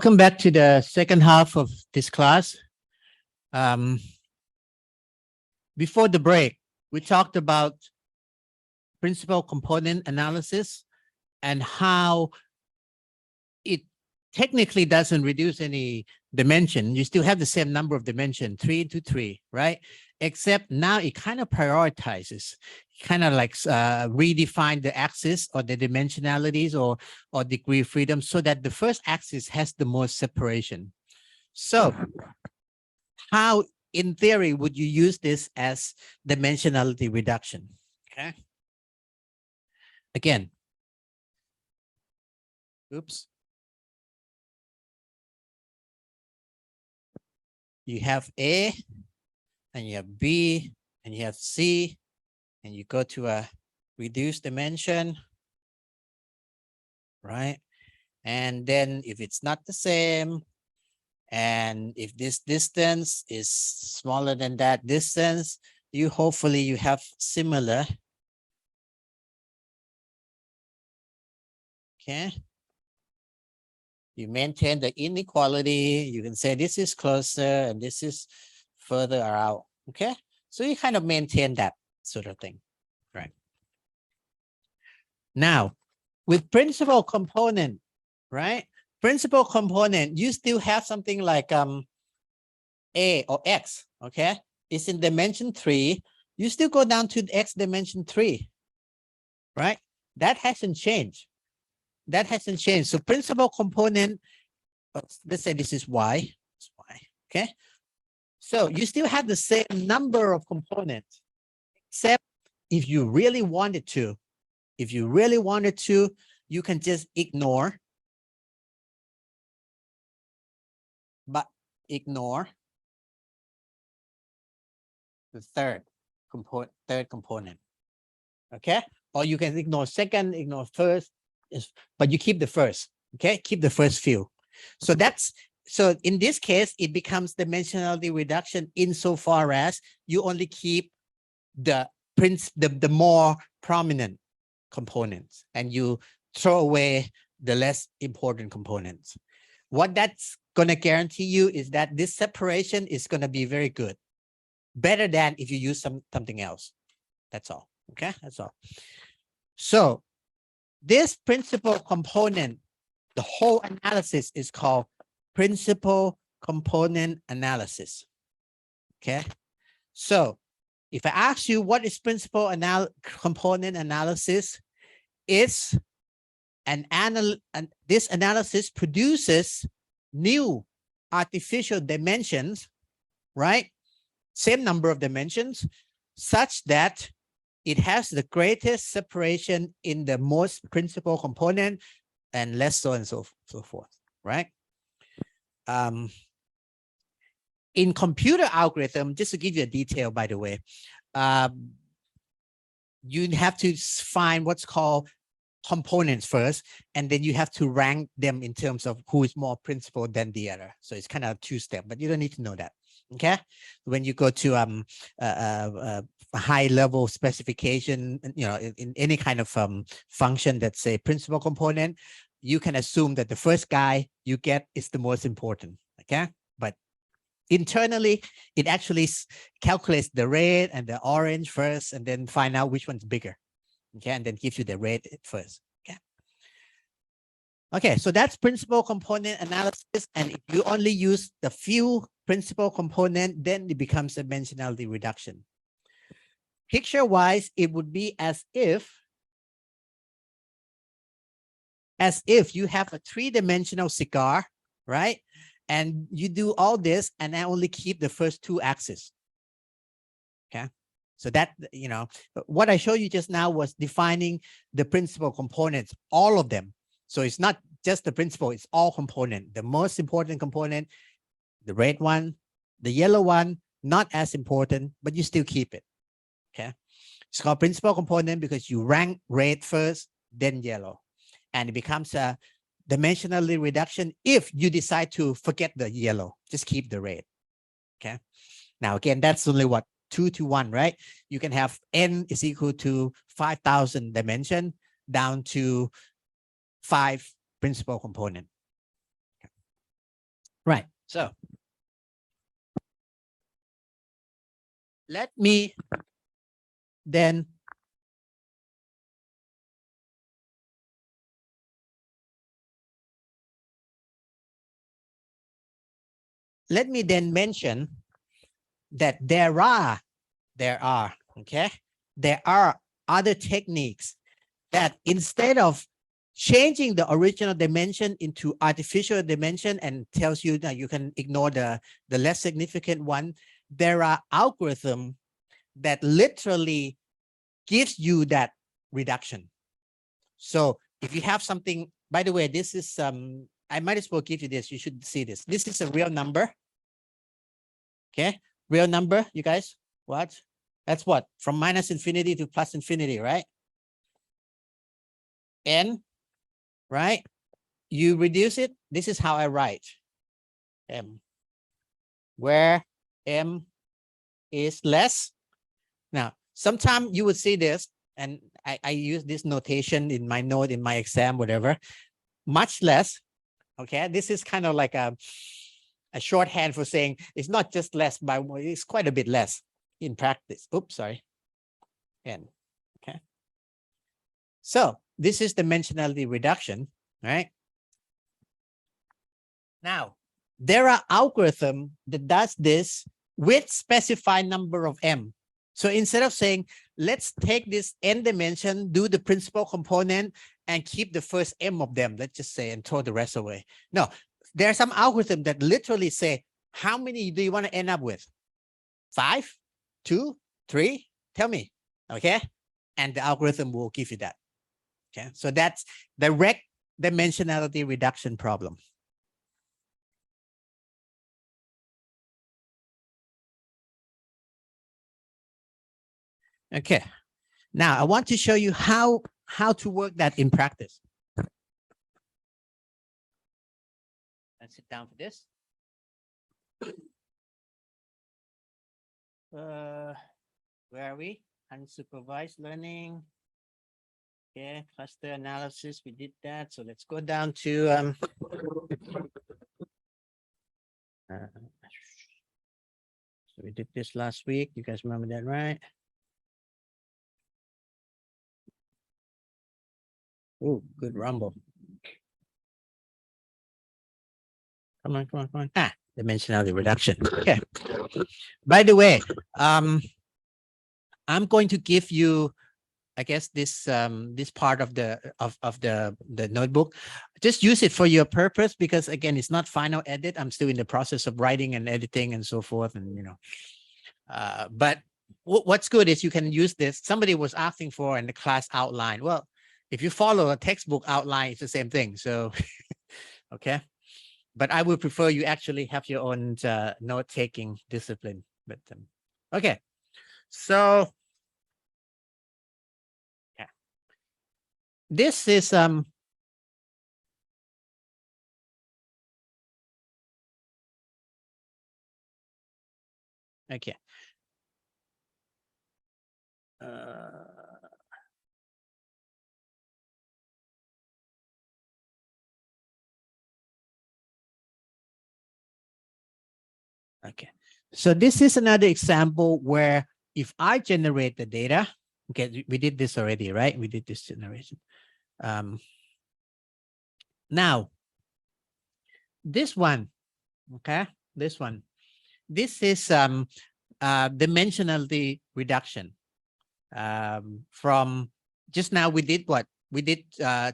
Welcome back to the second half of this class. Before the break, we talked about principal component analysis and how it technically doesn't reduce any dimension. You still have the same number of dimension, 3 into 3, right? Except now it kind of prioritizes, kind of like redefine the axis or the dimensionalities or degree of freedom so that the first axis has the most separation. So how, in theory, would you use this as dimensionality reduction? Okay. Again. Oops. You have A, and you have B, and you have C, and you go to a reduced dimension, right? And then if it's not the same, and if this distance is smaller than that distance, hopefully you have similar. Okay. You maintain the inequality. You can say this is closer and this is further out. Okay. So you kind of maintain that sort of thing, right? Now, with principal component, right? Principal component, you still have something like A or X, okay? It's in dimension 3. You still go down to X dimension 3, right? That hasn't changed. That hasn't changed. So principal component, let's say this is Y, okay? So you still have the same number of components, except if you really wanted to, you can just ignore, but ignore the third component, okay? Or you can ignore second, ignore first, but you keep the first, okay? Keep the first few. So so in this case, it becomes dimensionality reduction insofar as you only keep the more prominent components and you throw away the less important components. What that's going to guarantee you is that this separation is going to be very good, better than if you use something else. That's all. Okay, that's all. So this principal component, the whole analysis is called principal component analysis. Okay, so if I ask you what is principal component analysis, it's this analysis produces new artificial dimensions, right? Same number of dimensions, such that it has the greatest separation in the most principal component and less so and so forth, right? In computer algorithm, just to give you a detail, by the way, you have to find what's called components first, and then you have to rank them in terms of who is more principal than the other. So it's kind of a two-step, but you don't need to know that. Okay, when you go to a high-level specification, you know, in any kind of function that's a principal component, you can assume that the first guy you get is the most important. Okay, but internally, it actually calculates the red and the orange first, and then find out which one's bigger. Okay, and then gives you the red first. Okay. Okay, so that's principal component analysis. And if you only use the few principal component, then it becomes dimensionality reduction. Picture-wise, it would be as if you have a three-dimensional cigar, right? And you do all this, and I only keep the first two axes. Okay. So that, you know, what I showed you just now was defining the principal components, all of them. So it's not just the principal, it's all component. The most important component, the red one, the yellow one, not as important, but you still keep it. Okay. It's called principal component because you rank red first, then yellow. And it becomes a dimensionality reduction if you decide to forget the yellow, just keep the red. Okay. Now, again, that's only what? 2 to 1, right? You can have n is equal to 5,000 dimension down to 5 principal component. Right. So let me then mention that there are other techniques that instead of changing the original dimension into artificial dimension and tells you that you can ignore the less significant one, there are algorithms that literally gives you that reduction. So if you have something, by the way, this is I might as well give you this. You should see this. This is a real number. Okay, real number, you guys. What? That's what? From minus infinity to plus infinity, right? N, right? You reduce it. This is how I write M, where M is less. Now, sometimes you would see this, and I use this notation in my note, in my exam, whatever, much less. Okay, this is kind of like a shorthand for saying it's not just less, but it's quite a bit less in practice. Oops, sorry. N. Okay. So this is dimensionality reduction, right? Now, there are algorithms that does this with specified number of M. So instead of saying, let's take this N dimension, do the principal component, and keep the first M of them, let's just say, and throw the rest away. No, there are some algorithms that literally say, how many do you want to end up with? 5, 2, 3? Tell me, okay? And the algorithm will give you that. Okay, so that's direct dimensionality reduction problem. Okay, now I want to show you how to work that in practice. Let's sit down for this. Where are we? Unsupervised learning. Okay, cluster analysis, we did that. So let's go down to so we did this last week. You guys remember that, right? Oh, good rumble. Come on, come on, come on. Ah, dimensionality reduction. Okay. By the way, I'm going to give you, I guess, this this part of the notebook. Just use it for your purpose, because again, it's not final edit. I'm still in the process of writing and editing and so forth, and you know. But what's good is you can use this. Somebody was asking for in the class outline. Well, if you follow a textbook outline, it's the same thing. So, okay. But I would prefer you actually have your own note-taking discipline. But okay, so yeah, this is okay. Okay, so this is another example where if I generate the data, okay, we did this already, right? We did this generation. Now, this one, okay, this is dimensionality reduction. From just now we did what? We did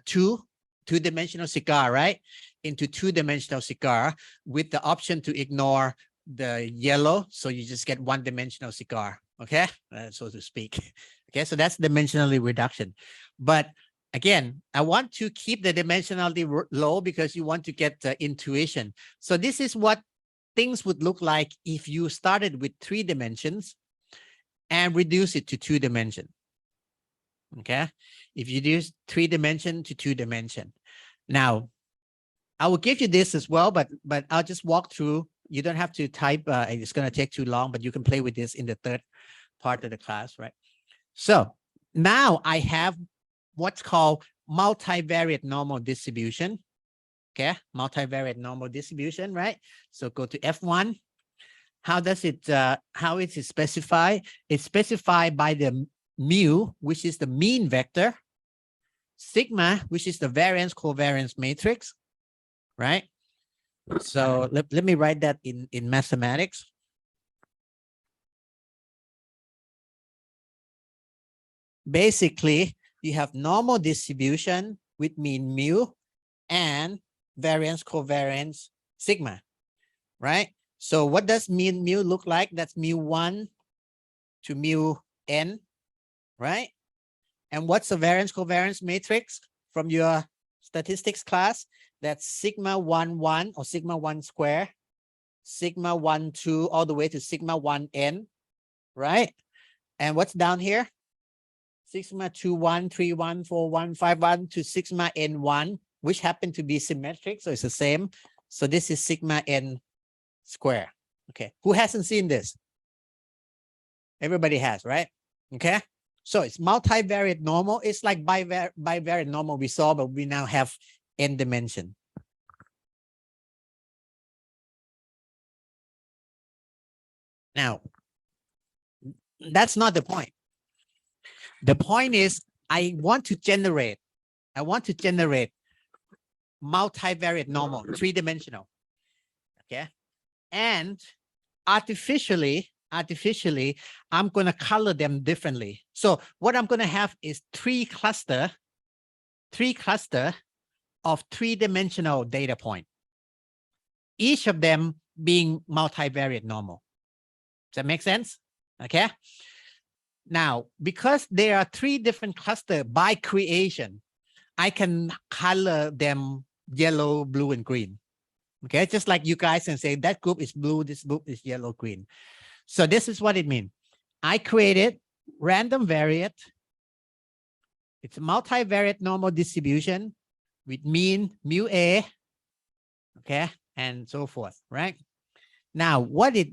two-dimensional cigar, right? Into two-dimensional cigar with the option to ignore the yellow, so you just get one-dimensional cigar, okay, so to speak. Okay, so that's dimensionality reduction. But again, I want to keep the dimensionality low because you want to get intuition. So this is what things would look like if you started with 3 dimensions and reduce it to 2 dimension. Okay, if you use 3 dimension to 2 dimension. Now, I will give you this as well, but I'll just walk through. You don't have to type. It's going to take too long, but you can play with this in the third part of the class, right? So now I have what's called multivariate normal distribution. Okay, multivariate normal distribution, right? So go to F1. How does it, how is it specified? It's specified by the mu, which is the mean vector, sigma, which is the variance covariance matrix, right? So let me write that in mathematics. Basically, you have normal distribution with mean mu and variance covariance sigma, right? So what does mean mu look like? That's mu1 to mu n, right? And what's the variance covariance matrix from your statistics class? That's sigma 1 1 or sigma 1 square, sigma 1 2 all the way to sigma 1 n, right? And what's down here? Sigma 2 1 3 1 4 1 5 1 to sigma n 1, which happen to be symmetric, so it's the same. So this is sigma n square. Okay, who hasn't seen this? Everybody has, right? Okay, so it's multivariate normal. It's like bivariate normal we saw, but we now have n dimension. Now, that's not the point. The point is I want to generate multivariate normal, three-dimensional. Okay, and artificially, I'm going to color them differently. So what I'm going to have is three cluster of three-dimensional data point, each of them being multivariate normal. Does that make sense? Okay. Now, because there are three different clusters by creation, I can color them yellow, blue, and green. Okay, just like you guys can say that group is blue, this group is yellow, green. So this is what it means. I created random variate. It's a multivariate normal distribution with mean mu A, okay, and so forth, right? Now, what it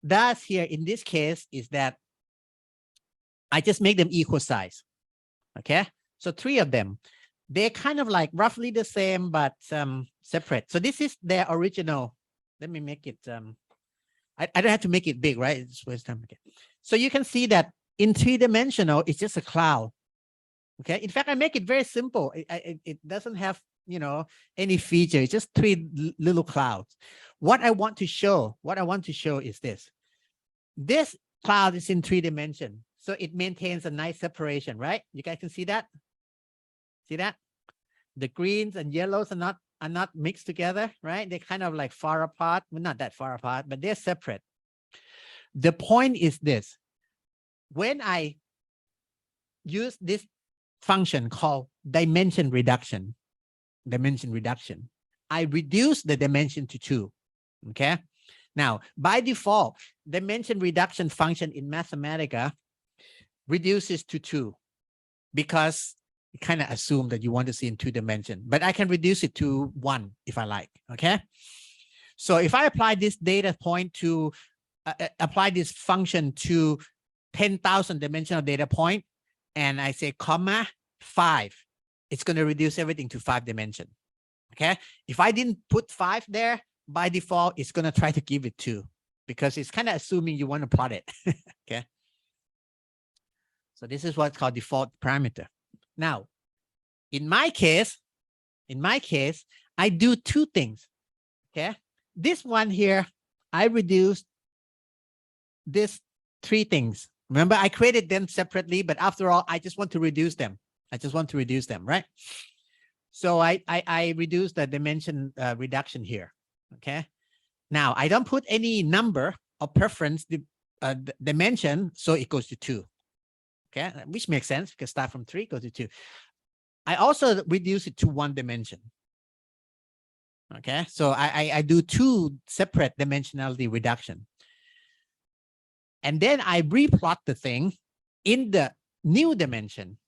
does here in this case is that I just make them equal size, okay? So three of them, they're kind of like roughly the same, but separate. So this is their original. Let me make it, I don't have to make it big, right? It's waste time. Okay. So you can see that in three-dimensional, it's just a cloud. Okay. In fact, I make it very simple. It doesn't have, you know, any feature. It's just three little clouds. What I want to show is this. This cloud is in 3 dimensions. So it maintains a nice separation, right? You guys can see that? See that? The greens and yellows are not mixed together, right? They're kind of like far apart. Well, not that far apart, but they're separate. The point is this. When I use this function called dimension reduction, I reduce the dimension to 2, okay? Now, by default, dimension reduction function in Mathematica reduces to 2 because you kind of assume that you want to see in 2 dimensions, but I can reduce it to 1 if I like, okay? So if I apply this data point to, apply this function to 10,000 dimensional data point, and I say comma 5, it's going to reduce everything to 5 dimensions, okay? If I didn't put 5 there, by default, it's going to try to give it 2 because it's kind of assuming you want to plot it, okay? So this is what's called default parameter. Now, in my case, I do 2 things, okay? This one here, I reduced this 3 things. Remember, I created them separately, but after all, I just want to reduce them. Right? So I reduce the dimension reduction here, okay? Now, I don't put any number or preference dimension, so it goes to 2. Okay, which makes sense because start from 3, go to 2. I also reduce it to 1 dimension. Okay, so I do 2 separate dimensionality reduction. And then I replot the thing in the new dimension.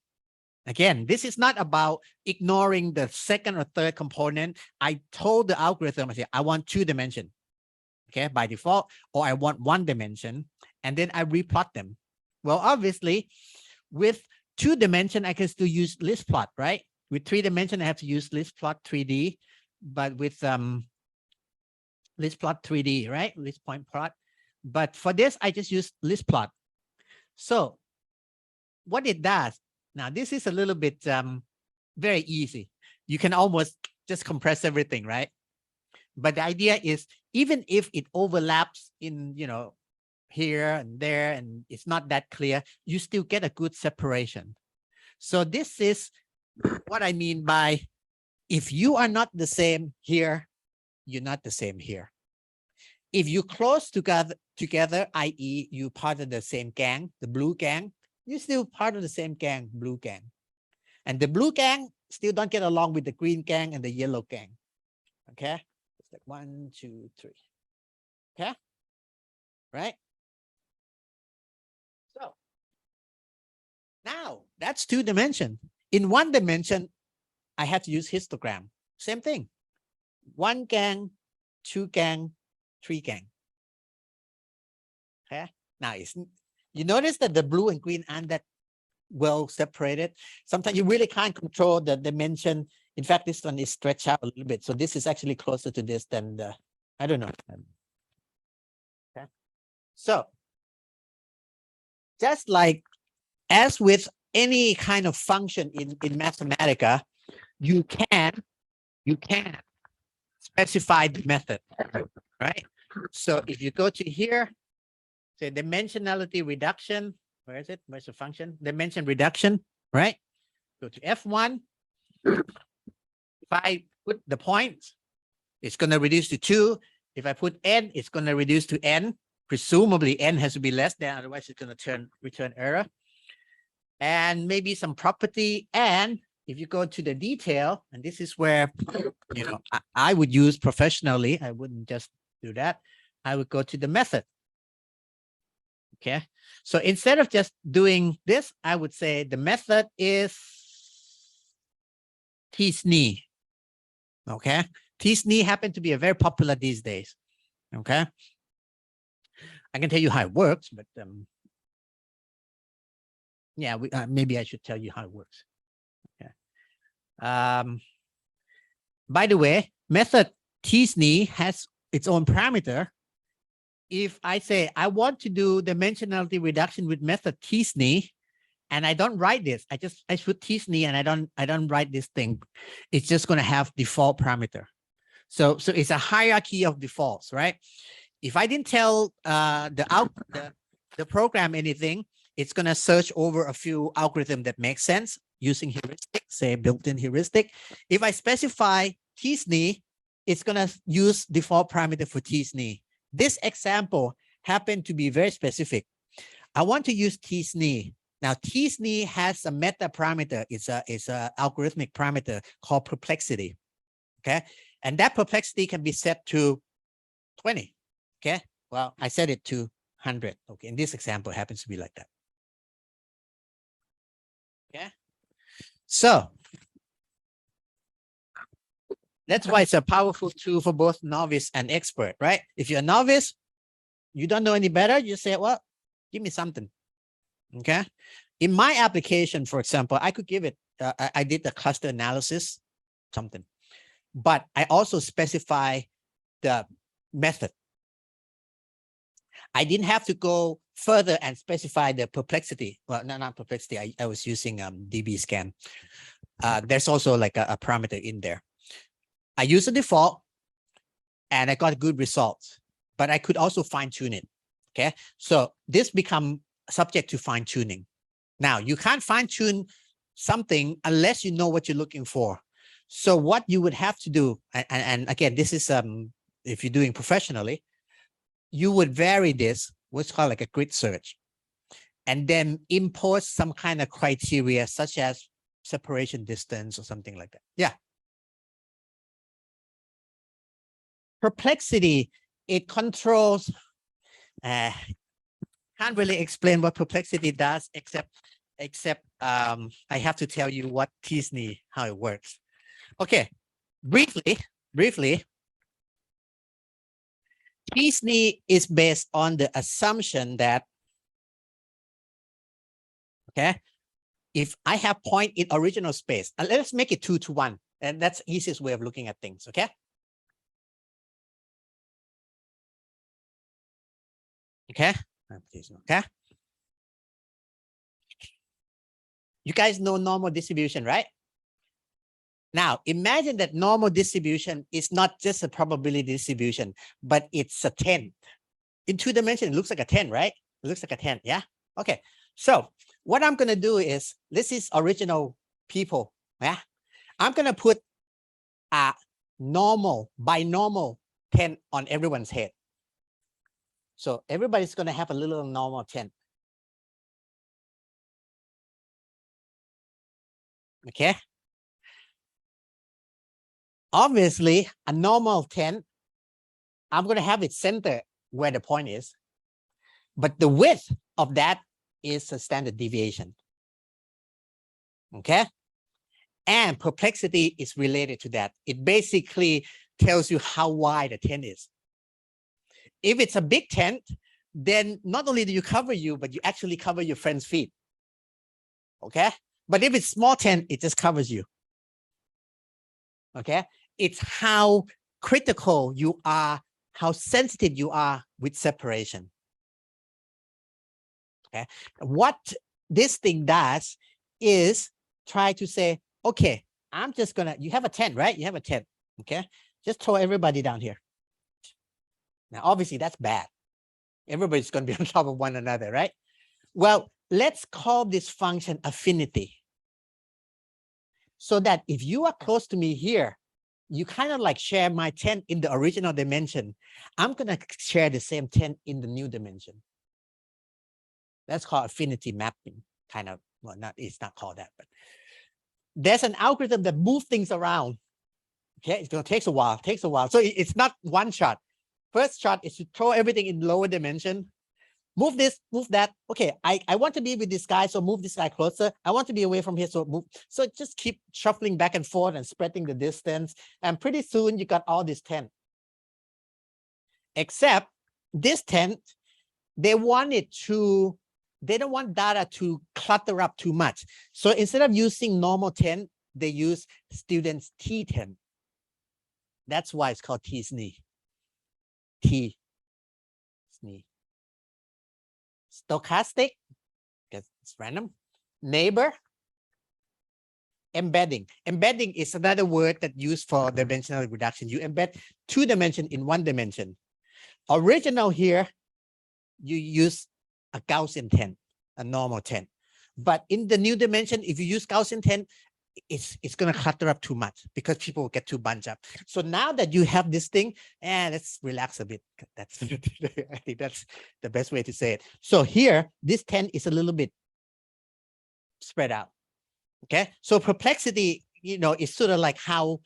Again, this is not about ignoring the second or third component. I told the algorithm, I say, I want 2 dimensions, okay, by default, or I want 1 dimension, and then I replot them. Well, obviously, with 2 dimension, I can still use list plot, right? With 3 dimension, I have to use list plot 3D. but with list plot 3D, right? List point plot. But for this, I just use list plot. So what it does, now this is a little bit very easy. You can almost just compress everything, right? But the idea is, even if it overlaps in, you know, here and there, and it's not that clear, you still get a good separation. So this is what I mean by, if you are not the same here, you're not the same here. If you close together, i.e. you part of the same gang, the blue gang, you're still part of the same gang, blue gang. And the blue gang still don't get along with the green gang and the yellow gang. Okay? It's like 1, 2, 3. Okay? Right? So now that's 2 dimension. In 1 dimension, I have to use histogram. Same thing. 1 gang, 2 gang, 3 gang. Okay. Now you notice that the blue and green aren't that well separated. Sometimes you really can't control the dimension. In fact, this one is stretched out a little bit. So this is actually closer to this than the, I don't know. Okay. So just like as with any kind of function in Mathematica, you can specify the method, right? So if you go to here, say dimensionality reduction, where is it? Where's the function? Dimension reduction, right? Go to F1. If I put the point, it's going to reduce to 2. If I put n, it's going to reduce to n. Presumably n has to be less than, otherwise it's going to return error. And maybe some property. And if you go to the detail, and this is where, you know, I would use professionally, I wouldn't just do that. I would go to the method. Okay. So instead of just doing this, I would say the method is tsni. Okay. Tsni happened to be a very popular these days. Okay. I can tell you how it works, but yeah, maybe I should tell you how it works. Okay. By the way, method tsni has its own parameter. If I say I want to do dimensionality reduction with method tsni, and I don't write this, I put tsni and I don't write this thing, it's just going to have default parameter. So it's a hierarchy of defaults, right? If I didn't tell the program anything, it's going to search over a few algorithms that make sense using heuristic, say built-in heuristic. If I specify tsni, it's going to use default parameter for tsni. This example happened to be very specific. I want to use tsni. Now, tsni has a meta parameter. It's a algorithmic parameter called perplexity. Okay, and that perplexity can be set to 20. Okay, well, I set it to 100. Okay, in this example, it happens to be like that. Okay, so that's why it's a powerful tool for both novice and expert, right? If you're a novice, you don't know any better, you say, well, give me something. Okay. In my application, for example, I could give it, I did the cluster analysis, something, but I also specify the method. I didn't have to go further and specify the perplexity. Well, no, not perplexity. I was using DB scan. There's also like a parameter in there. I use the default and I got good results, but I could also fine tune it. Okay. So this become subject to fine tuning. Now you can't fine tune something unless you know what you're looking for. So what you would have to do, and again, this is if you're doing professionally, you would vary this, what's called like a grid search, and then impose some kind of criteria such as separation distance or something like that. Yeah. Perplexity, it controls, can't really explain what perplexity does, except I have to tell you what tsni, how it works. Okay, briefly, tsni is based on the assumption that, okay, if I have point in original space, and let's make it 2 to 1. And that's the easiest way of looking at things, okay? Okay? Okay? You guys know normal distribution, right? Now, imagine that normal distribution is not just a probability distribution, but it's a 10. In 2 dimensions, it looks like a 10, right? It looks like a 10, yeah? Okay, so what I'm going to do is, this is original people, yeah? I'm going to put a normal, binormal 10 on everyone's head. So everybody's going to have a little normal 10. Okay? Obviously, a normal 10, I'm going to have it center where the point is. But the width of that is a standard deviation. Okay? And perplexity is related to that. It basically tells you how wide the 10 is. If it's a big 10, then not only do you cover you, but you actually cover your friend's feet. Okay? But if it's small 10, it just covers you. Okay? It's how critical you are, how sensitive you are with separation. Okay? What this thing does is try to say, okay, I'm just gonna, you have a 10, right? You have a 10. Okay? Just throw everybody down here. Now, obviously, that's bad. Everybody's going to be on top of one another, right? Well, let's call this function affinity. So that if you are close to me here, you kind of like share my 10 in the original dimension. I'm going to share the same 10 in the new dimension. That's called affinity mapping, kind of. Well, not, it's not called that, but there's an algorithm that moves things around. Okay, it's going to take a while, So it's not one shot. First shot is to throw everything in lower dimension. Move this, move that. Okay, I want to be with this guy, so move this guy closer. I want to be away from here, so move. So just keep shuffling back and forth and spreading the distance. And pretty soon you got all this 10. Except this 10, they don't want data to clutter up too much. So instead of using normal 10, they use students T10. That's why it's called T-SNE. T-SNE. Stochastic, because it's random. Neighbor. Embedding. Embedding is another word that used for dimensional reduction. You embed 2 dimensions in 1 dimension. Original here, you use a Gaussian 10, a normal 10. But in the new dimension, if you use Gaussian 10, it's going to clutter up too much because people will get too bunched up. So now that you have this thing, let's relax a bit. That's I think that's the best way to say it. So here, this 10 is a little bit spread out. Okay, so perplexity, you know, is sort of like how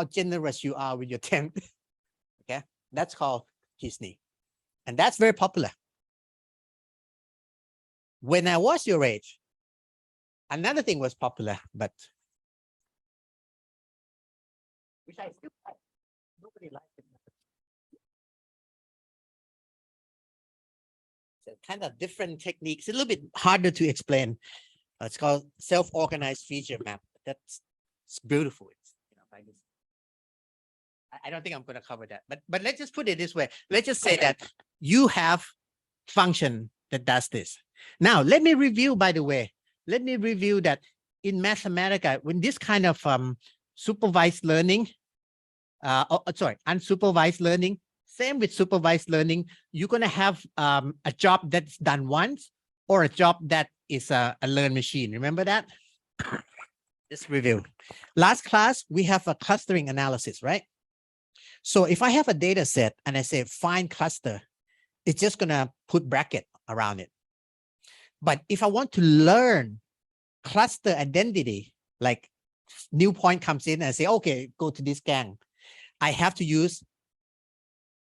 generous you are with your 10. Okay, that's called T-SNE, and that's very popular. When I was your age, another thing was popular, but which I still like. Nobody likes it. It's a kind of different techniques. A little bit harder to explain. It's called self-organized feature map. It's beautiful. It's, you know, like this. I don't think I'm going to cover that, but let's just put it this way. Let's just say that you have function that does this. Now, let me review, by the way. Let me review that in Mathematica, when this kind of supervised learning, unsupervised learning, same with supervised learning, you're going to have a job that's done once or a job that is a learned machine. Remember that? Just review. Last class, we have a clustering analysis, right? So if I have a data set and I say find cluster, it's just going to put bracket around it. But if I want to learn cluster identity, like new point comes in and say, okay, go to this gang, I have to use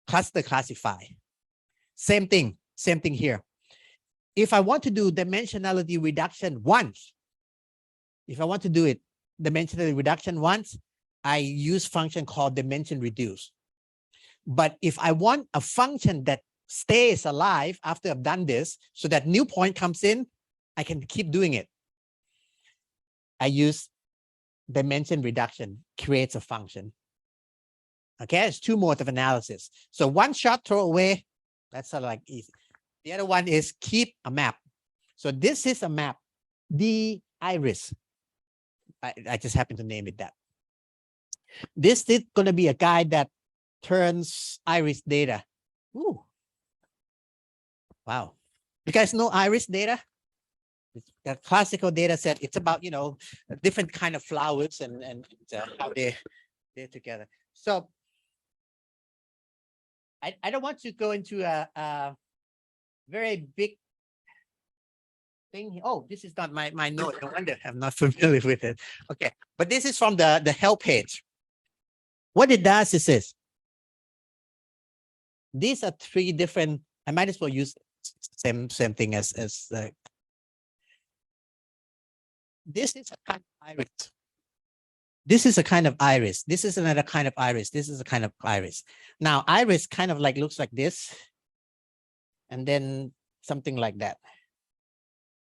cluster classify. Same thing here. If I want to do dimensionality reduction once, I use function called dimension reduce. But if I want a function that stays alive after I've done this, so that new point comes in, I can keep doing it. I use dimension reduction creates a function. Okay, it's two modes of analysis. So one shot, throw away. That's sort of like easy. The other one is keep a map. So this is a map, the iris. I just happen to name it that. This is going to be a guy that turns iris data. Ooh. Wow. You guys know iris data? The classical data set. It's about, you know, different kind of flowers and how they're together. So I don't want to go into a very big thing. Oh, this is not my note. No wonder I'm not familiar with it. Okay, but this is from the help page. What it does is this. These are three different. I might as well use same thing as this is a kind of iris. This is a kind of iris. This is another kind of iris. This is a kind of iris. Now, iris kind of like looks like this, and then something like that.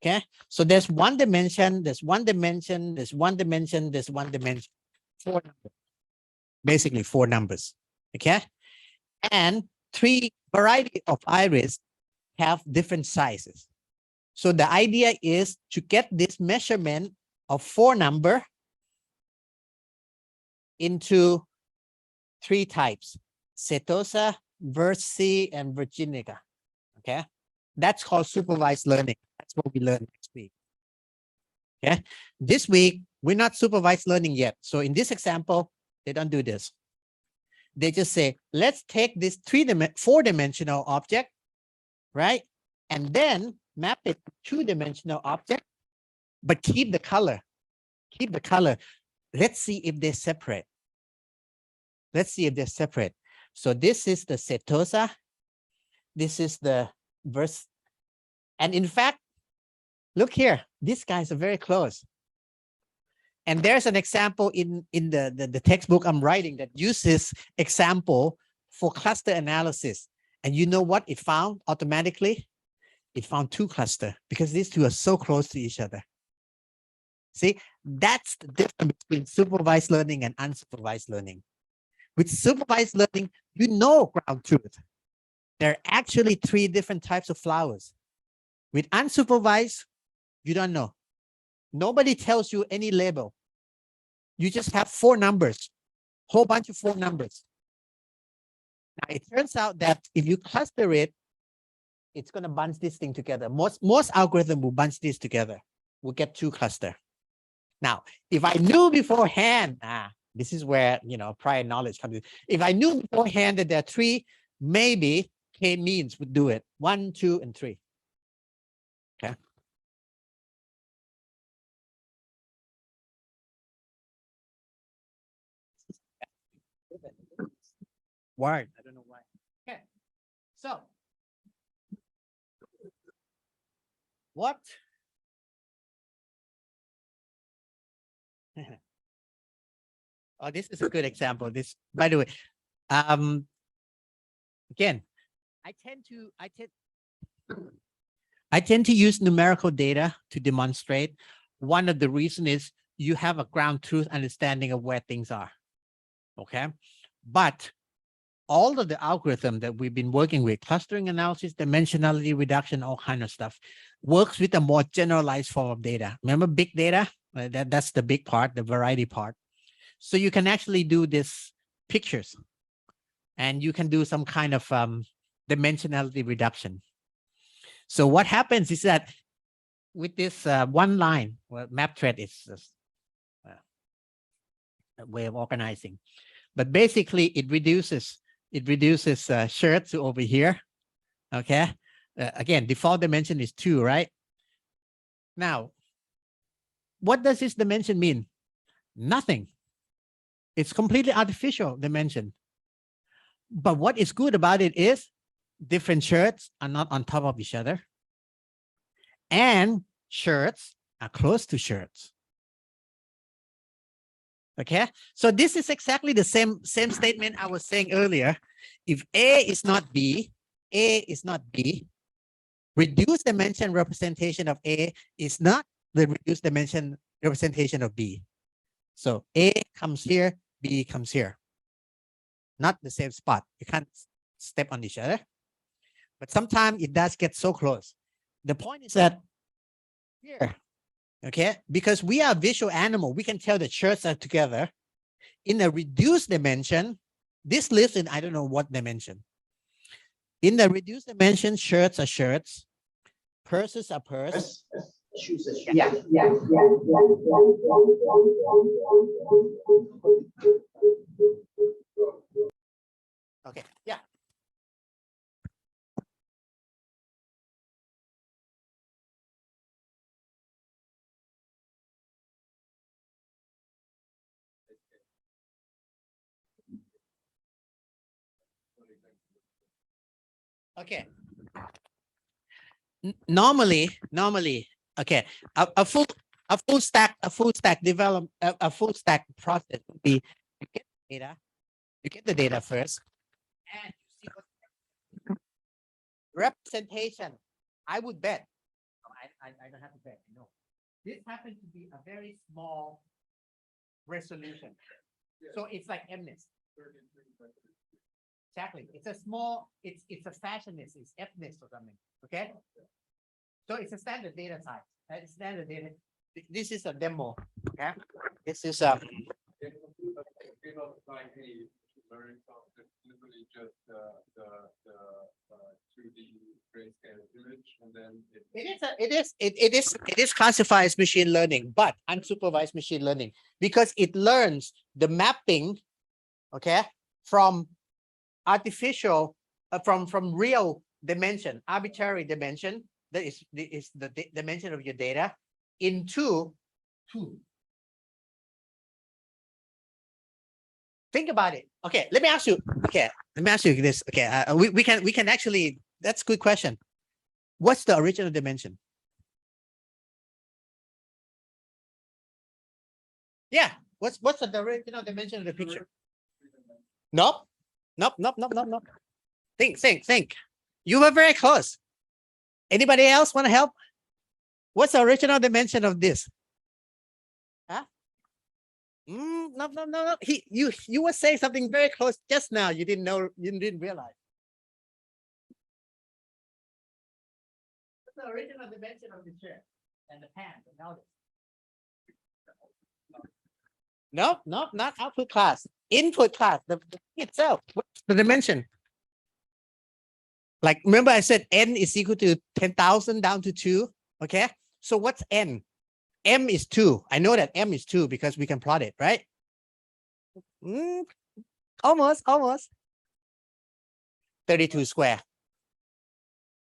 Okay, so there's one dimension, there's one dimension, there's one dimension, there's one dimension. 4 numbers. Basically 4 numbers. Okay, and 3 variety of iris have different sizes. So the idea is to get this measurement of 4 number into 3 types: setosa, Versi, and Virginica. Okay, that's called supervised learning. That's what we learn next week. Okay, this week we're not supervised learning yet. So in this example, they don't do this. They just say, let's take this 4-dimensional object, right? And then map it to 2-dimensional object, but keep the color. Keep the color. Let's see if they're separate. Let's see if they're separate. So this is the setosa. This is the verse. And in fact, look here. These guys are very close. And there's an example in the textbook I'm writing that uses example for cluster analysis. And you know what it found automatically? It found 2 clusters because these 2 are so close to each other. See, that's the difference between supervised learning and unsupervised learning. With supervised learning, you know ground truth. There are actually 3 different types of flowers. With unsupervised, you don't know. Nobody tells you any label. You just have 4 numbers, whole bunch of 4 numbers. Now, it turns out that if you cluster it, it's going to bunch this thing together. Most algorithm will bunch this together. We'll get 2 clusters. Now, if I knew beforehand, this is where, you know, prior knowledge comes in. If I knew beforehand that there are 3, maybe k-means would do it. 1, 2, and 3. Okay. Word. I don't know why. Okay. So, what? Oh, this is a good example. This, by the way, again, I tend to use numerical data to demonstrate. One of the reasons is you have a ground truth understanding of where things are. Okay, but all of the algorithm that we've been working with, clustering analysis, dimensionality reduction, all kind of stuff, works with a more generalized form of data. Remember big data? That's the big part, the variety part. So you can actually do this pictures, and you can do some kind of dimensionality reduction. So what happens is that with this one line, well, map thread is just, a way of organizing, but basically it reduces shirts to over here. Okay, again, default dimension is 2, right? Now, what does this dimension mean? Nothing. It's completely artificial dimension. But what is good about it is different shirts are not on top of each other, and shirts are close to shirts. Okay, so this is exactly the same statement I was saying earlier. If A is not B, A is not B, reduced dimension representation of A is not the reduced dimension representation of B. So A comes here, B comes here. Not the same spot. You can't step on each other. But sometimes it does get so close. The point is that here, okay, because we are a visual animal, we can tell the shirts are together. In a reduced dimension, this lives in I don't know what dimension. In the reduced dimension, shirts are shirts, purses are purse. Yeah. Okay, yeah. Okay. Normally, okay, a full stack develop a full stack process would be you get the data first, and you see what representation. I would bet. I don't have to bet. No, this happens to be a very small resolution, so it's like MNIST. Exactly. It's a small, it's a fashionist, it's FNIST or something. Okay. So it's a standard data type. It's standard data. This is a demo. Okay. This is a learning software, literally just the 2D grayscale image, and then it is classified as machine learning, but unsupervised machine learning, because it learns the mapping, okay, from artificial from real dimension, arbitrary dimension, that is the dimension of your data, into 2. Think about it. Okay, let me ask you. Okay, let me ask you this. Okay, we can actually. That's a good question. What's the original dimension? Yeah. What's the original dimension of the picture? Nope. Think. You were very close. Anybody else want to help? What's the original dimension of this? Huh? No. You were saying something very close just now. You didn't know. You didn't realize. What's the original dimension of the chair and the pan and all this? No, not output class. Input class. The itself. What's the dimension? Like, remember I said n is equal to 10,000 down to 2. Okay. So what's n? M is 2. I know that M is 2 because we can plot it, right? Almost. 32 square.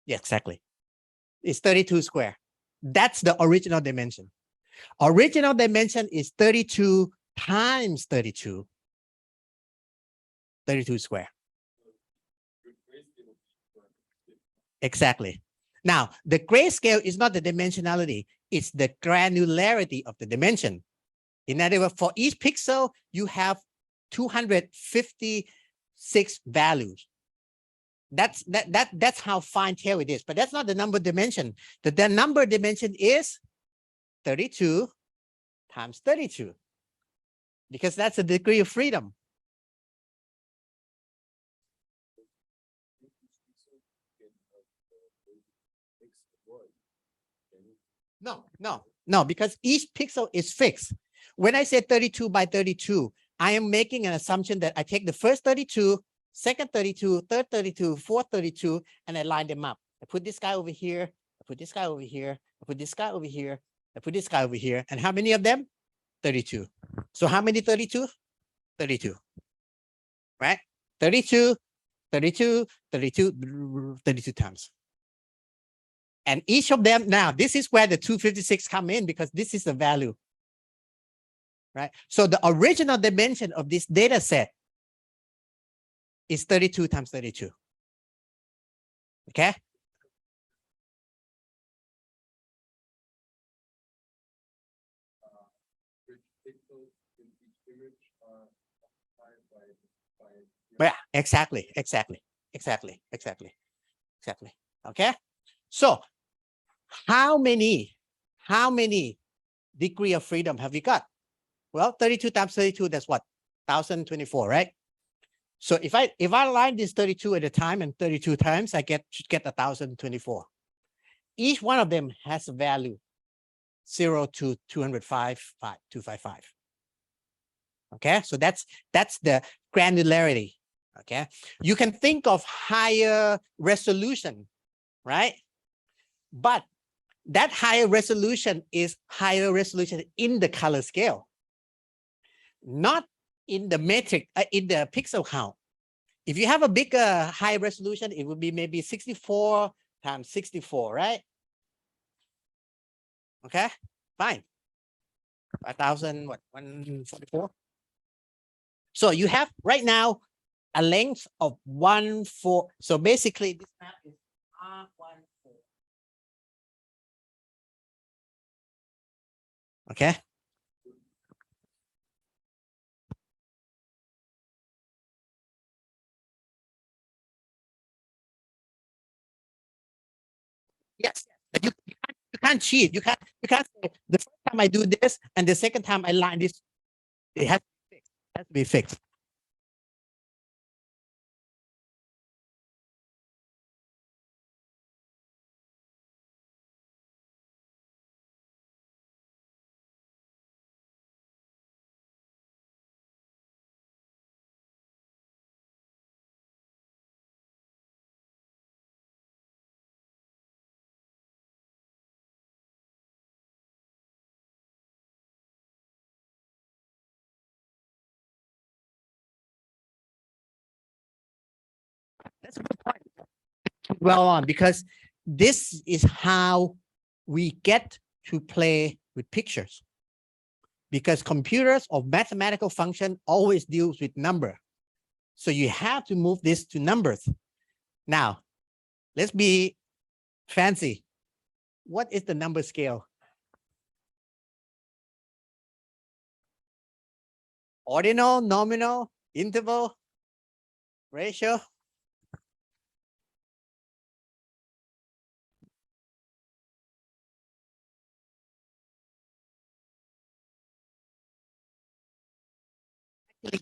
Yeah, exactly. It's 32 square. That's the original dimension. Original dimension is 32 times 32. 32 square. Exactly. Now, the grayscale is not the dimensionality, it's the granularity of the dimension. In other words, for each pixel, you have 256 values. That's how fine-tail it is, but that's not the number dimension. The number dimension is 32 times 32, because that's the degree of freedom. No, because each pixel is fixed. When I say 32 by 32, I am making an assumption that I take the first 32, second 32, third 32, fourth 32, and I line them up. I put this guy over here, I put this guy over here, I put this guy over here, I put this guy over here. And how many of them? 32. So how many 32? 32. Right? 32 times. And each of them, now this is where the 256 come in, because this is the value, right? So the original dimension of this data set is 32 times 32. Okay? Yeah, exactly. Okay? So how many degree of freedom have we got? Well, 32 times 32, that's what? 1024, right? So if I line this 32 at a time and 32 times, I should get 1024. Each one of them has a value 0 to 255. Okay, so that's the granularity. Okay, you can think of higher resolution, right? But that higher resolution is higher resolution in the color scale, not in the metric, in the pixel count. If you have a bigger high resolution, it would be maybe 64 times 64, right? Okay, fine. 5,000, what, 144? So you have right now a length of 1/4. So basically this map is R14. Okay. Yes, but you can't cheat. You can't say the first time I do this and the second time I line this. It has to be fixed. It has to be fixed. That's a good point. Well on, because this is how we get to play with pictures. Because computers or mathematical function always deals with number. So you have to move this to numbers. Now, let's be fancy. What is the number scale? Ordinal, nominal, interval, ratio?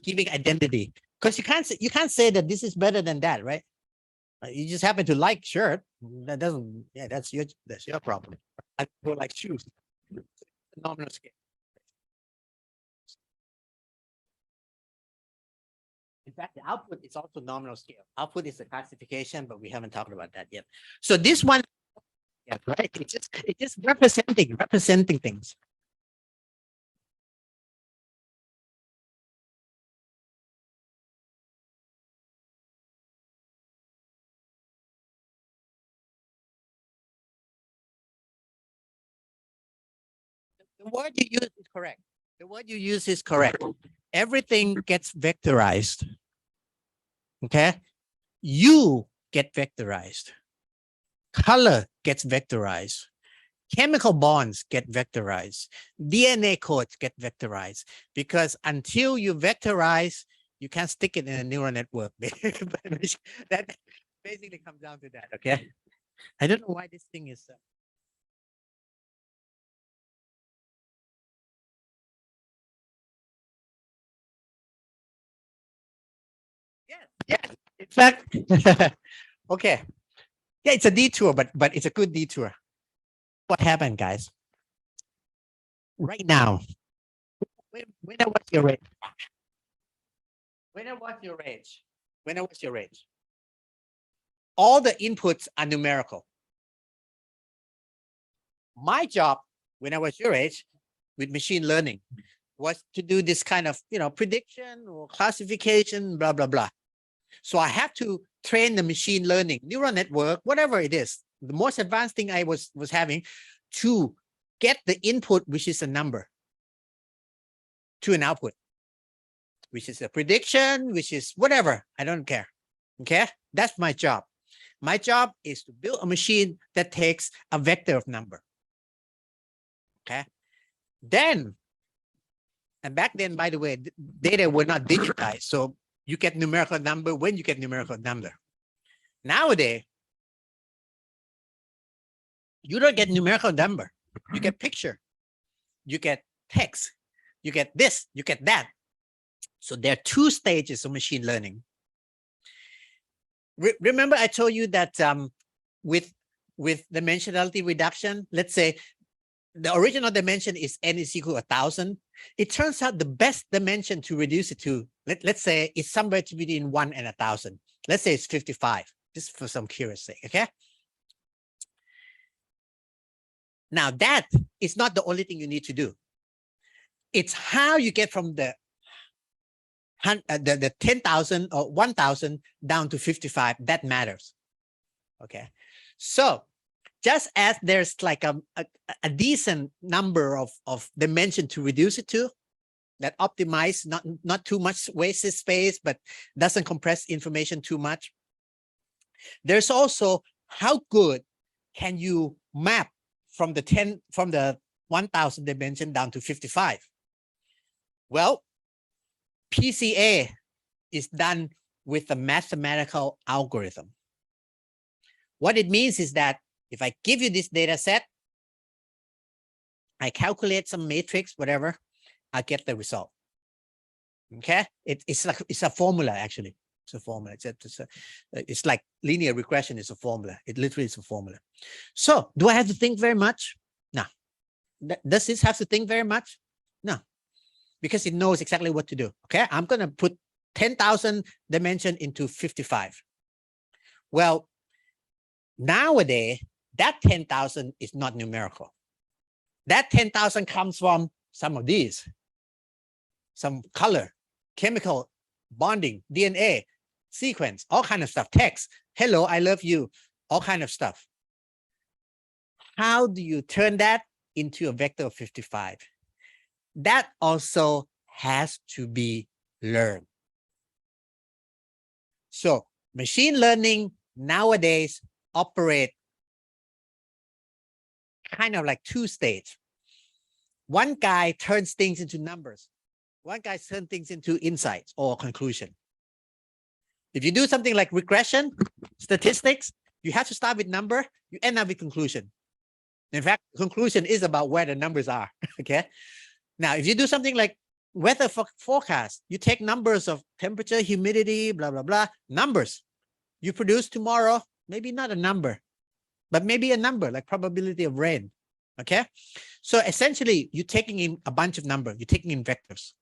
Giving identity, because you can't say that this is better than that, right? You just happen to like shirt. That doesn't. Yeah, that's your problem. I people like shoes. Nominal scale. In fact, the output is also nominal scale. Output is a classification, but we haven't talked about that yet. So this one, yeah, right? It's just representing things. The word you use is correct. The word you use is correct. Everything gets vectorized. Okay, you get vectorized. Color gets vectorized. Chemical bonds get vectorized. DNA codes get vectorized, because until you vectorize, you can't stick it in a neural network. That basically comes down to that. Okay, I don't know why this thing is. Yes. In fact, okay. Yeah, it's a detour, but it's a good detour. What happened, guys? Right now, when I was your age, when I was your age, when I was your age, all the inputs are numerical. My job when I was your age with machine learning was to do this kind of, prediction or classification, blah, blah, blah. So I have to train the machine learning, neural network, whatever it is, the most advanced thing I was having to get the input, which is a number, to an output, which is a prediction, which is whatever. I don't care. Okay. That's my job. My job is to build a machine that takes a vector of number. Okay. Then, and back then, by the way, data were not digitized. So you get numerical number when you get numerical number. Nowadays, you don't get numerical number. You get picture. You get text. you get this, you get that. So there are two stages of machine learning. Remember I told you that with dimensionality reduction, let's say the original dimension is n is equal to 1,000. It turns out the best dimension to reduce it to, let's say it's somewhere between 1 and 1,000. Let's say it's 55, just for some curious sake, okay? Now that is not the only thing you need to do. It's how you get from the 10,000 or 1,000 down to 55 that matters. Okay, so just as there's like a decent number of dimension to reduce it to, that optimize not too much wasted space, but doesn't compress information too much. There's also how good can you map from the 1,000 dimension down to 55. Well, PCA is done with a mathematical algorithm. What it means is that if I give you this data set, I calculate some matrix, whatever, I get the result. Okay, it's a formula actually. It's a formula. It's like linear regression is a formula. It literally is a formula. So do I have to think very much? No. Does this have to think very much? No, because it knows exactly what to do. Okay, I'm gonna put 10,000 dimension into 55. Well, nowadays that 10,000 is not numerical. That 10,000 comes from some of these, some color, chemical bonding, DNA, sequence, all kind of stuff, text, hello, I love you, all kind of stuff. How do you turn that into a vector of 55? That also has to be learned. So machine learning nowadays operate kind of like two stages. One guy turns things into numbers. One guy turns things into insights or conclusion. If you do something like regression, statistics, you have to start with number, you end up with conclusion. In fact, conclusion is about where the numbers are, okay? Now, if you do something like weather forecast, you take numbers of temperature, humidity, blah, blah, blah, numbers. You produce tomorrow, maybe not a number, but maybe a number like probability of rain, okay? So essentially, you're taking in a bunch of numbers, you're taking in vectors.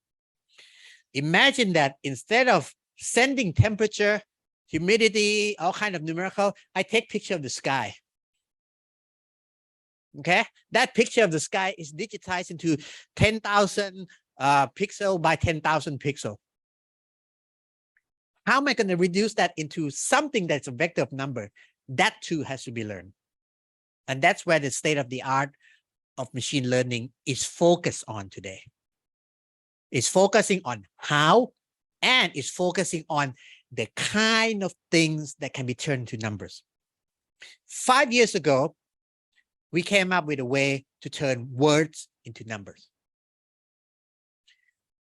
Imagine that instead of sending temperature, humidity, all kind of numerical, I take picture of the sky. Okay, that picture of the sky is digitized into 10,000 pixel by 10,000 pixel. How am I going to reduce that into something that's a vector of number? That too has to be learned. And that's where the state of the art of machine learning is focused on today. It's focusing on how, and it's focusing on the kind of things that can be turned to numbers. 5 years ago, we came up with a way to turn words into numbers.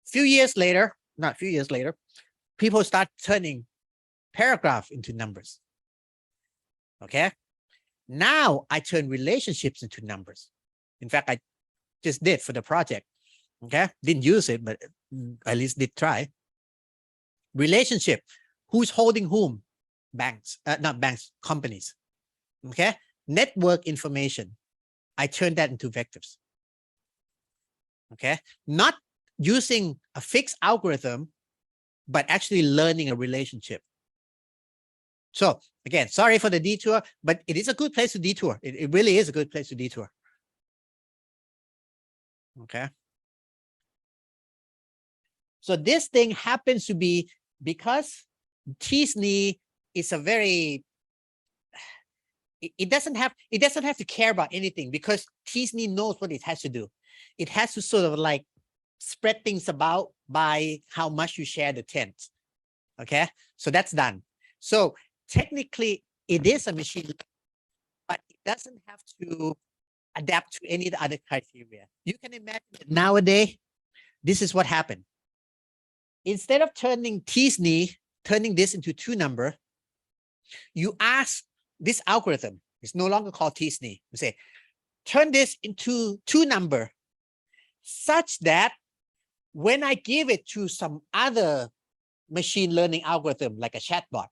Few years later, people start turning paragraph into numbers. Okay. Now I turn relationships into numbers. In fact, I just did for the project. Okay. Didn't use it, but at least did try. Relationship. Who's holding whom? Banks, not banks, companies. Okay. Network information. I turn that into vectors. Okay. Not using a fixed algorithm, but actually learning a relationship. So again, sorry for the detour, but it is a good place to detour. It really is a good place to detour. Okay. So this thing happens to be because T-SNE is a very, it doesn't have to care about anything because T-SNE knows what it has to do. It has to sort of like spread things about by how much you share the tent. Okay, so that's done. So technically it is a machine, but it doesn't have to adapt to any other criteria. You can imagine that nowadays, this is what happened. Instead of turning T-SNE, turning this into 2 number, you ask this algorithm, it's no longer called T-SNE. You say, turn this into 2 number such that When I give it to some other machine learning algorithm, like a chatbot,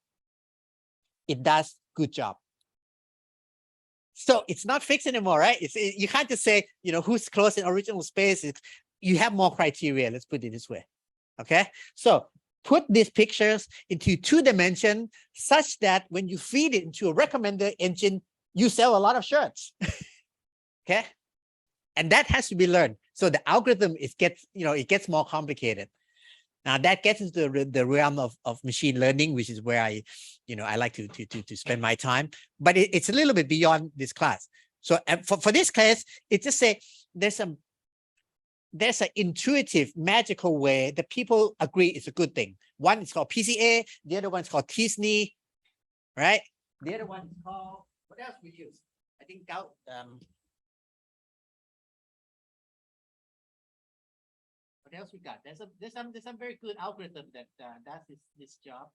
it does good job. So it's not fixed anymore, right? You can't just say, who's close in original space. You have more criteria. Let's put it this way. Okay. So put these pictures into 2 dimensions such that when you feed it into a recommender engine, you sell a lot of shirts. Okay. And that has to be learned. So the algorithm it gets more complicated. Now that gets into the realm of machine learning, which is where I like to spend my time. But it's a little bit beyond this class. So for this class, it's just say there's an intuitive, magical way that people agree is a good thing. One is called PCA, the other one is called TSNE, right? The other one is called, what else we use? I think what else we got? There's some very good algorithm that does this job.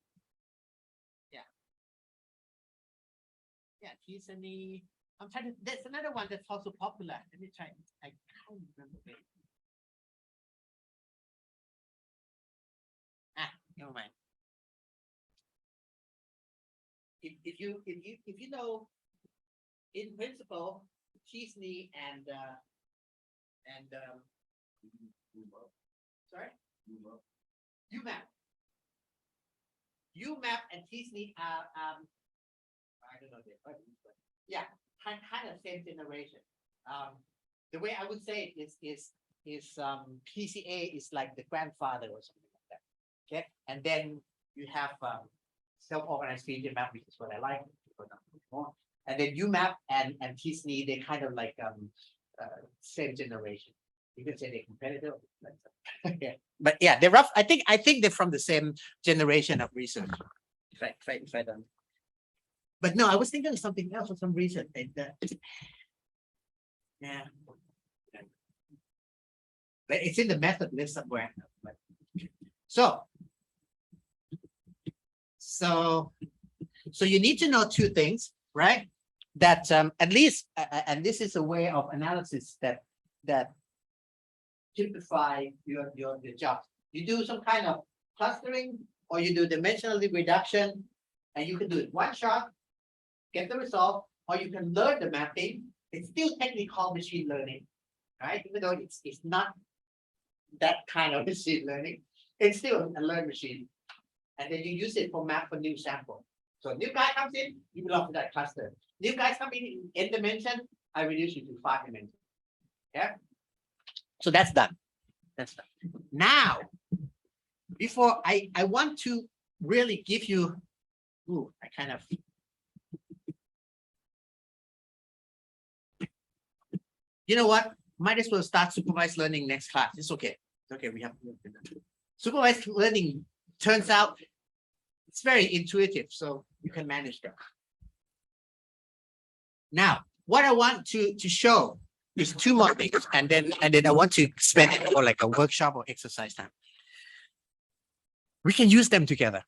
Yeah, TSNE. I'm trying to. There's another one that's also popular. Let me try. I can't remember it. Never mind. If you know, in principle, TSNE and sorry, UMAP and TSNE are I don't know yeah, kind of same generation. The way I would say it is PCA is like the grandfather or something like that. Okay, and then you have self-organized feature map, which is what I like. And then UMAP and TSNE, they kind of like same generation. You can say they're competitive. Yeah. But yeah, they're rough. I think they're from the same generation of research. If I don't. But no, I was thinking of something else for some reason. Yeah. But it's in the method list somewhere. So you need to know 2 things, right? That at least, and this is a way of analysis that simplify your job. You do some kind of clustering, or you do dimensionally reduction, and you can do it one shot, get the result, or you can learn the mapping. It's still technically called machine learning, right? Even though it's not that kind of machine learning, it's still a learned machine. And then you use it for map for new sample. So new guy comes in, you belong to that cluster. New guys come in N dimension, I reduce you to 5 dimensions. Yeah. So that's done. That's done. Now, before I want to really give you, I kind of. You know what? Might as well start supervised learning next class. It's okay. It's okay. We have supervised learning. Turns out it's very intuitive, so you can manage that. Now, what I want to show is 2 more things, and then I want to spend it for like a workshop or exercise time. We can use them together: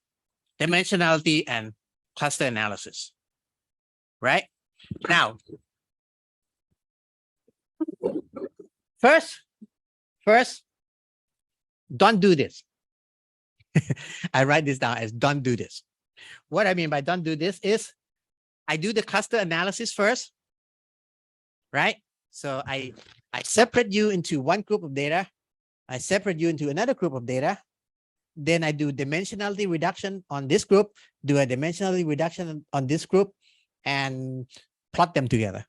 dimensionality and cluster analysis. Right now, first, don't do this. I write this down as don't do this. What I mean by don't do this is I do the cluster analysis first, right? So I separate you into one group of data. I separate you into another group of data. Then I do dimensionality reduction on this group, do a dimensionality reduction on this group, and plot them together.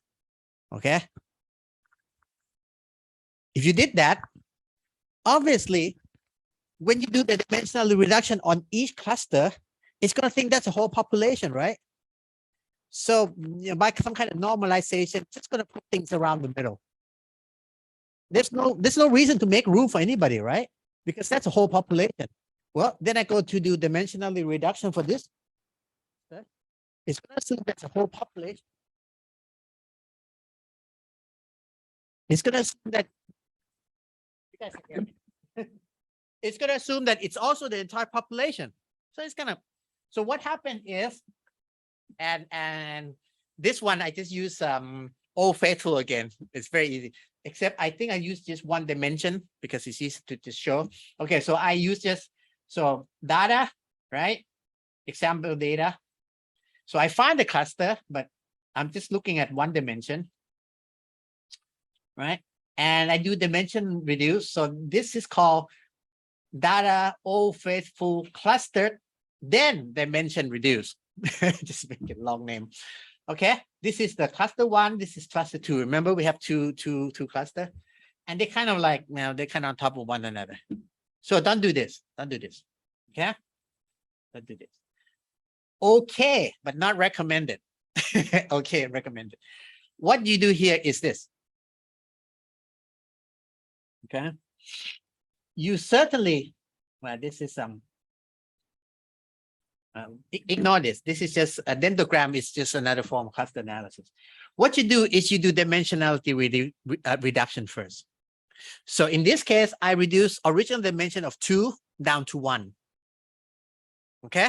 Okay. If you did that, obviously, when you do the dimensional reduction on each cluster, it's going to think that's a whole population, right? So by some kind of normalization, it's just going to put things around the middle. There's no reason to make room for anybody, right? Because that's a whole population. Well, then I go to do dimensionally reduction for this. It's going to assume that's a whole population. It's going to assume that you guys can hear me. It's going to assume that it's also the entire population. So it's going to, so what happened if, and this one, I just use Old Faithful again. It's very easy. except I think I use just one dimension because it's easy to just show. Okay, so I use just, so data, right? Example data. So I find the cluster, but I'm just looking at one dimension, right? And I do dimension reduce. So this is called data all faithful clustered, then dimension reduce. Just make it long name. Okay, this is the cluster one. This is cluster two. Remember, we have two cluster, and they kind of like, you know, they're kind of on top of one another. So don't do this. Don't do this. Okay, don't do this. Okay, but not recommended. Okay, recommended. What you do here is this. Okay, you certainly, well, this is ignore this. This is just a dendrogram is just another form of cluster analysis. What you do is you do dimensionality reduction first. So in this case, I reduce original dimension of 2 down to 1. Okay,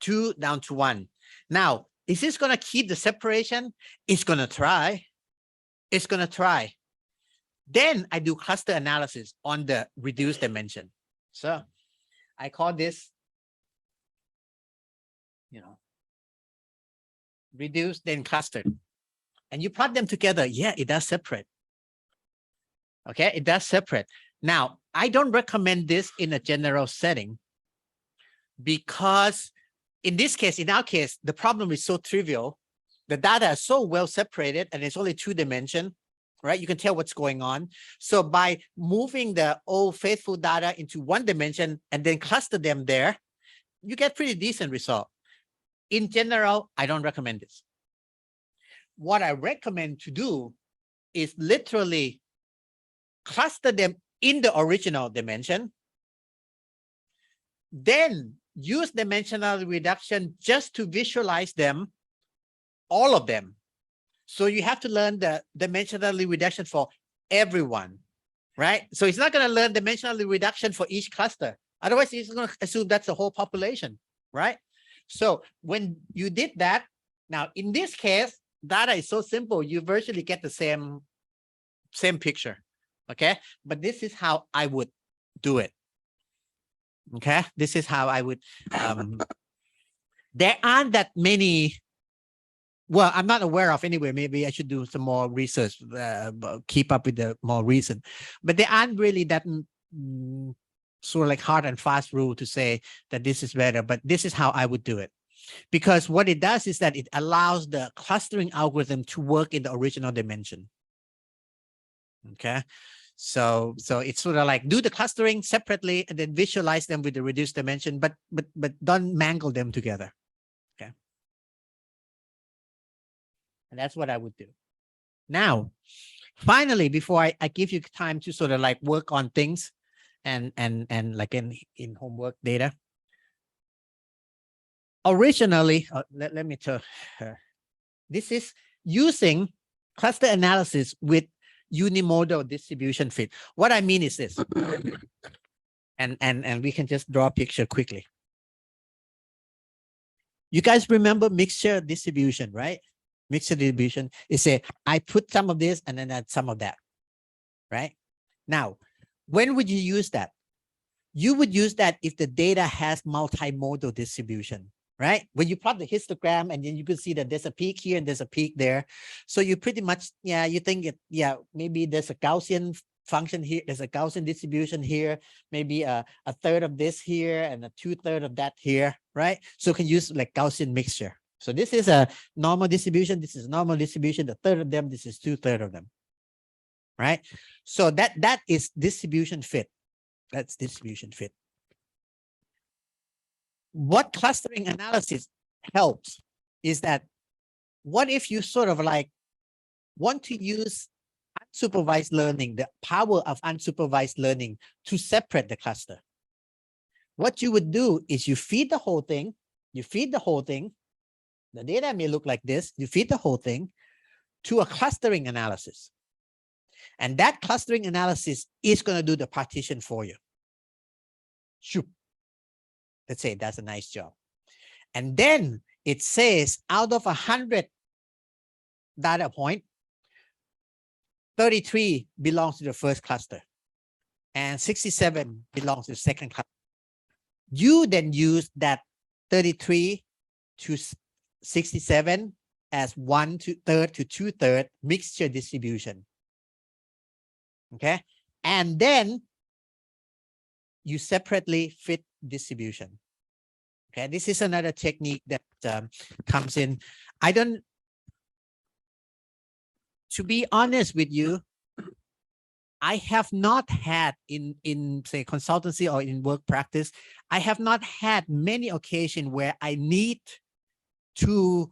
2 down to 1. Now, is this going to keep the separation? It's going to try. It's going to try. Then I do cluster analysis on the reduced dimension. So I call this, you know, reduced then clustered. And you plot them together. Yeah, it does separate. Okay, it does separate. Now, I don't recommend this in a general setting because in this case, in our case, the problem is so trivial. The data is so well separated and it's only 2 dimension, right? You can tell what's going on. So by moving the old faithful data into 1 dimension and then cluster them there, you get pretty decent result. In general, I don't recommend this. What I recommend to do is literally cluster them in the original dimension, then use dimensional reduction just to visualize them, all of them. So you have to learn the dimensional reduction for everyone, right? So it's not going to learn dimensional reduction for each cluster. Otherwise, it's going to assume that's the whole population, right? So when you did that, now in this case, data is so simple, you virtually get the same picture, okay? But this is how I would do it. Okay, this is how I would, there aren't that many, well, I'm not aware of anyway, maybe I should do some more research, keep up with the more recent, but there aren't really that sort of like hard and fast rule to say that this is better, but this is how I would do it. Because what it does is that it allows the clustering algorithm to work in the original dimension. Okay. So it's sort of like do the clustering separately and then visualize them with the reduced dimension, but don't mangle them together. Okay. And that's what I would do. Now, finally, before I give you time to sort of like work on things and like in homework data. Originally, let me tell her, this is using cluster analysis with unimodal distribution fit. What I mean is this, and we can just draw a picture quickly. You guys remember mixture distribution, right? Mixture distribution is I put some of this and then add some of that, right? Now, when would you use that? You would use that if the data has multimodal distribution, right? When you plot the histogram and then you can see that there's a peak here and there's a peak there. So you pretty much, yeah, you think it, yeah, maybe there's a Gaussian function here. There's a Gaussian distribution here, maybe a third of this here and a 2/3 of that here, right? So you can use like Gaussian mixture. So this is a normal distribution. This is normal distribution. The third of them, this is 2/3 of them, right? So that is distribution fit. That's distribution fit. What clustering analysis helps is that what if you sort of like want to use unsupervised learning, the power of unsupervised learning to separate the cluster? What you would do is you feed the whole thing, the data may look like this, you feed the whole thing to a clustering analysis. And that clustering analysis is going to do the partition for you. Shoop. Let's say that's a nice job. And then it says out of 100 data point, 33 belongs to the first cluster and 67 belongs to the second cluster. You then use that 33 to 67 as 1/3 to 2/3 mixture distribution. Okay. And then you separately fit distribution. Okay. This is another technique that comes in. To be honest with you, I have not had in say consultancy or in work practice, I have not had many occasions where I need to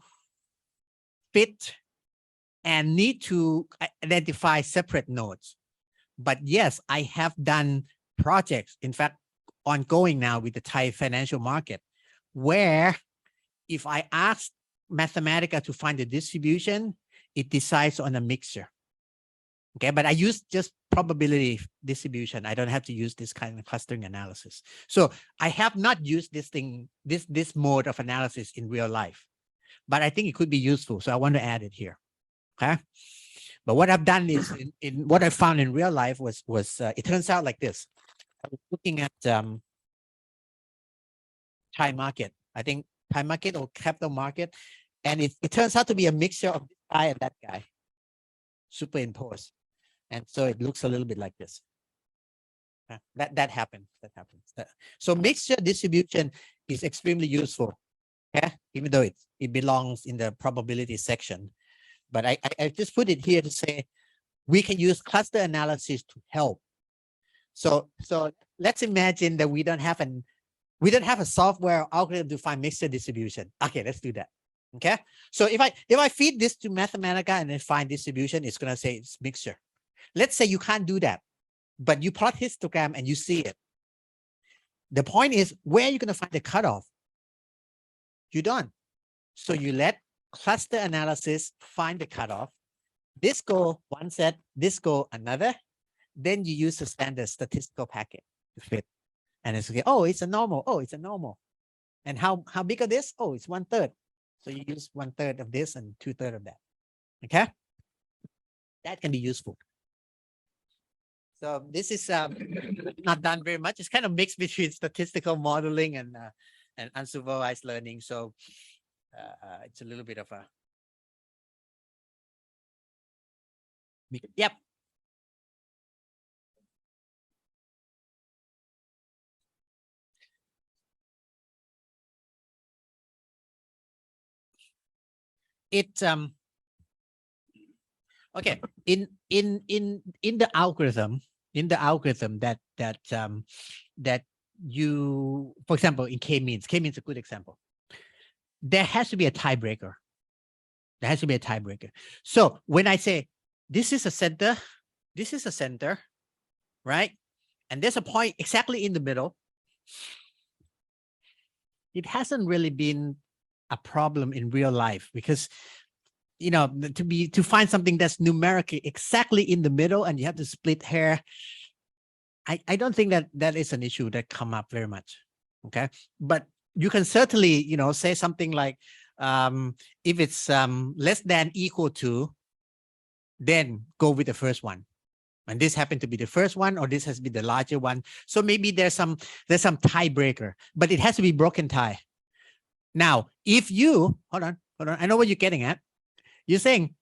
fit and need to identify separate nodes. But yes, I have done projects, in fact, ongoing now with the Thai financial market, where if I ask Mathematica to find the distribution, it decides on a mixture. Okay, but I use just probability distribution. I don't have to use this kind of clustering analysis. So I have not used this thing, this mode of analysis in real life, but I think it could be useful. So I want to add it here. Okay. But what I've done is in what I found in real life was it turns out like this. I was looking at Thai market, I think Thai market or capital market. And it turns out to be a mixture of this guy and that guy superimposed. And so it looks a little bit like this. That happens. So mixture distribution is extremely useful. Yeah, even though it belongs in the probability section. But I just put it here to say we can use cluster analysis to help. So let's imagine that we don't have a software algorithm to find mixture distribution. Okay, let's do that. Okay. So if I feed this to Mathematica and then find distribution, it's gonna say it's mixture. Let's say you can't do that, but you plot histogram and you see it. The point is, where are you gonna find the cutoff? You don't. So you let cluster analysis find the cutoff. This go one set, this go another. Then you use the standard statistical packet to fit. And it's okay. Oh, it's a normal. Oh, it's a normal. And how big of this? Oh, it's 1/3. So you use 1/3 of this and 2/3 of that. Okay. That can be useful. So this is not done very much. It's kind of mixed between statistical modeling and unsupervised learning. So it's a little bit of a yep. It okay in the algorithm that you, for example, in k-means a good example. There has to be a tiebreaker. So when I say this is a center, right? And there's a point exactly in the middle. It hasn't really been a problem in real life because, you know, to find something that's numerically exactly in the middle and you have to split hair. I don't think that is an issue that come up very much. Okay. But you can certainly, you know, say something like, if it's less than equal to, then go with the first one. And this happened to be the first one, or this has been the larger one. So maybe there's some tiebreaker, but it has to be broken tie. Now, if you, hold on, I know what you're getting at. You're saying,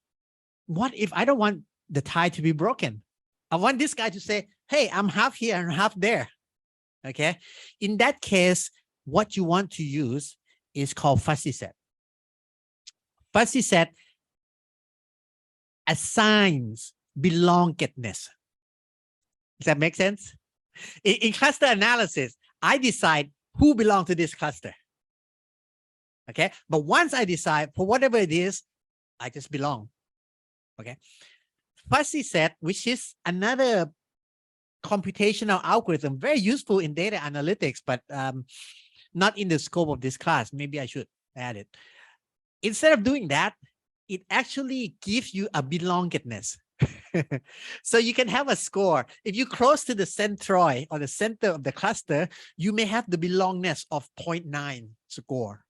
what if I don't want the tie to be broken? I want this guy to say, hey, I'm half here and half there. Okay. In that case, what you want to use is called fuzzy set. Fuzzy set assigns belongingness. Does that make sense? In cluster analysis, I decide who belongs to this cluster. Okay. But once I decide for whatever it is, I just belong. Okay. Fuzzy set, which is another computational algorithm, very useful in data analytics, but not in the scope of this class. Maybe I should add it. Instead of doing that, it actually gives you a belongingness. So you can have a score. If you close to the centroid or the center of the cluster, you may have the belongingness of 0.9 score.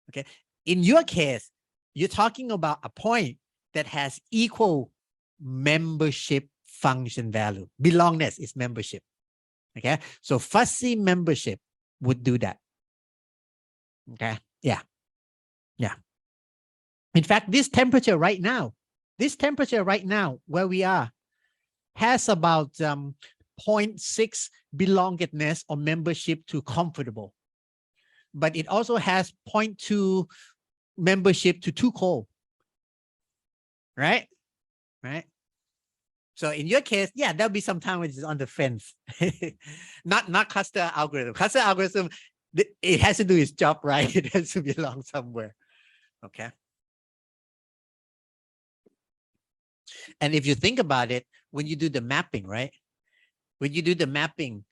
Okay. In your case, you're talking about a point that has equal membership function value. Belongness is membership. Okay, so fuzzy membership would do that. Okay, yeah. In fact, this temperature right now where we are has about 0.6 belongingness or membership to comfortable, but it also has 0.2 membership to too cold. Right. So in your case, yeah, there'll be some time when it's on the fence. not cluster algorithm. Cluster algorithm, it has to do its job, right? It has to belong somewhere. Okay. And if you think about it, when you do the mapping, right? When you do the mapping,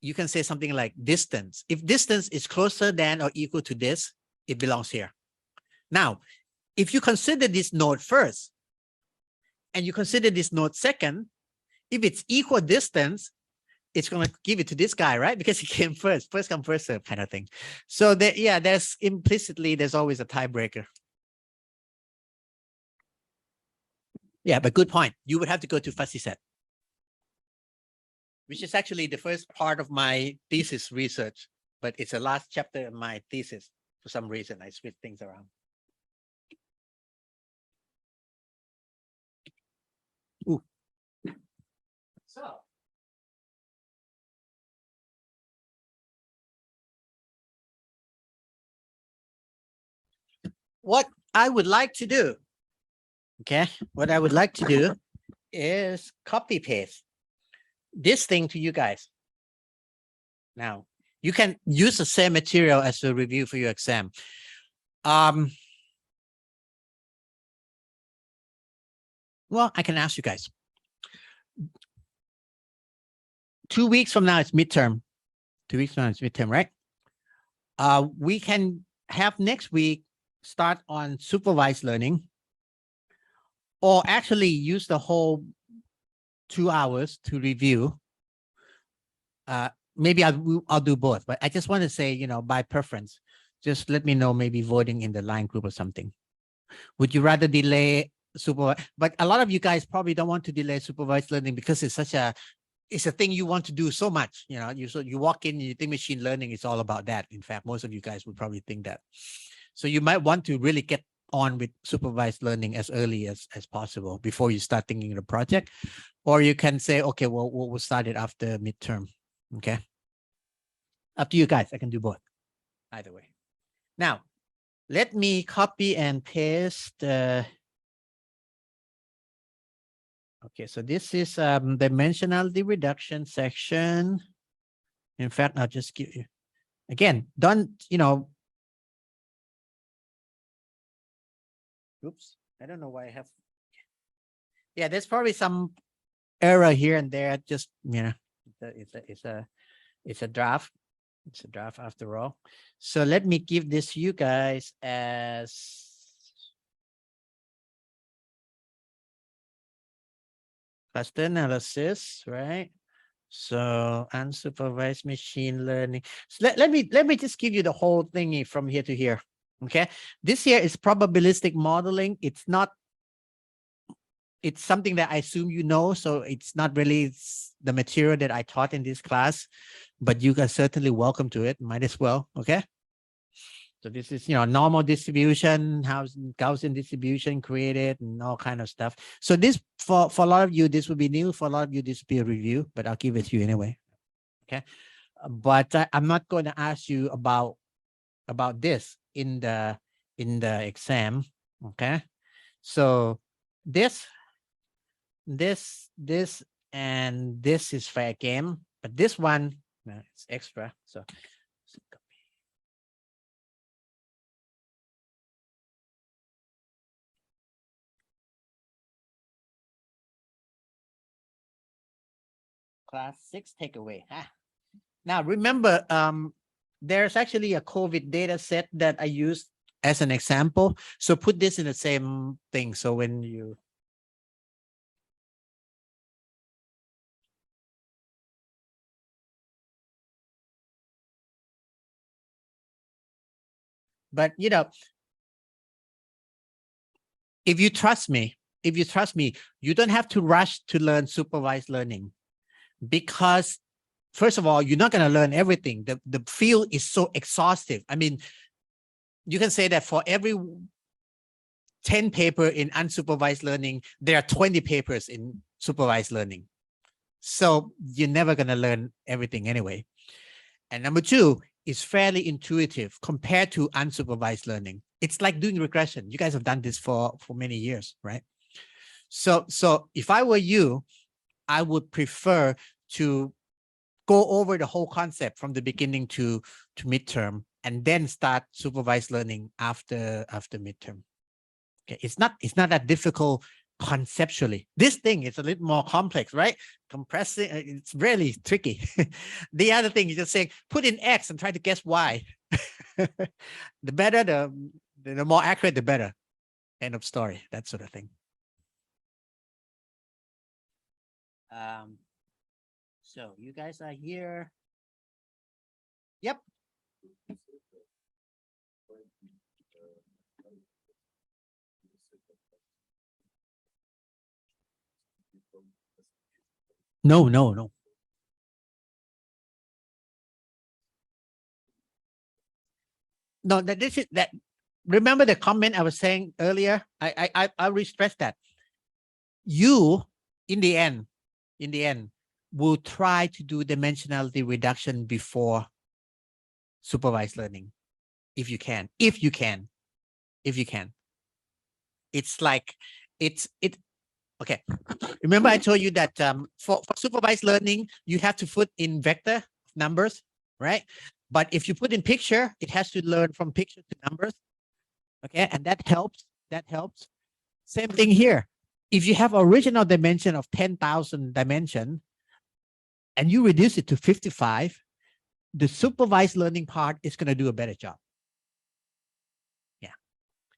you can say something like distance. If distance is closer than or equal to this, it belongs here. Now, if you consider this node first, and you consider this node second, if it's equal distance, it's going to give it to this guy, right? Because he came first come, first serve kind of thing. So that, yeah, there's implicitly, there's always a tiebreaker. Yeah, but good point. You would have to go to fuzzy set, which is actually the first part of my thesis research, but it's the last chapter of my thesis. For some reason, I switched things around. Ooh. So, what I would like to do, okay, what I would like to do is copy paste this thing to you guys. Now, you can use the same material as a review for your exam. Well, I can ask you guys. 2 weeks from now, it's midterm. 2 weeks from now, it's midterm, right? We can have next week start on supervised learning, or actually use the whole 2 hours to review. Maybe I'll do both, but I just want to say, by preference, just let me know, maybe voting in the line group or something. Would you rather delay supervised? But a lot of you guys probably don't want to delay supervised learning because it's a thing you want to do so much. You walk in and you think machine learning is all about that. In fact, most of you guys would probably think that. So you might want to really get on with supervised learning as early as possible before you start thinking of the project. Or you can say, okay, well, we'll start it after midterm. Okay. Up to you guys. I can do both. Either way. Now, let me copy and paste. Okay, so this is dimensionality reduction section. In fact, I'll just give you, again, oops, I don't know why I have. Yeah, there's probably some error here and there. Just, it's a draft. It's a draft after all. So let me give this to you guys as cluster analysis, right? So unsupervised machine learning. So let me just give you the whole thingy from here to here. Okay. This here is probabilistic modeling. It's something that I assume you know. So it's not really the material that I taught in this class, but you guys certainly welcome to it. Might as well. Okay. So this is, normal distribution, Gaussian distribution created and all kind of stuff. So this, for a lot of you, this would be new. For a lot of you, this would be a review, but I'll give it to you anyway. Okay. But I'm not going to ask you about this in the exam. Okay. So this, and this is fair game, but this one, it's extra. So Class 6 takeaway. Now remember, there's actually a COVID data set that I used as an example. So put this in the same thing. So when you but if you trust me, if you trust me, you don't have to rush to learn supervised learning, because first of all, you're not going to learn everything. The field is so exhaustive. I mean, you can say that for every 10 paper in unsupervised learning, there are 20 papers in supervised learning. So you're never going to learn everything anyway. And number two, is fairly intuitive compared to unsupervised learning. It's like doing regression. You guys have done this for many years, right? So if I were you, I would prefer to go over the whole concept from the beginning to midterm, and then start supervised learning after midterm. Okay, it's not that difficult conceptually. This thing is a little more complex, right? Compressing, it's really tricky. The other thing is just saying, put in X and try to guess Y. The better, the more accurate, the better. End of story, that sort of thing. So you guys are here. Yep. No. No, this is that. Remember the comment I was saying earlier? I re-stress that. You, in the end, will try to do dimensionality reduction before supervised learning, if you can. It's like okay. Remember I told you that for supervised learning, you have to put in vector numbers, right? But if you put in picture, it has to learn from picture to numbers. Okay, and that helps. Same thing here. If you have original dimension of 10,000 dimension and you reduce it to 55, the supervised learning part is going to do a better job.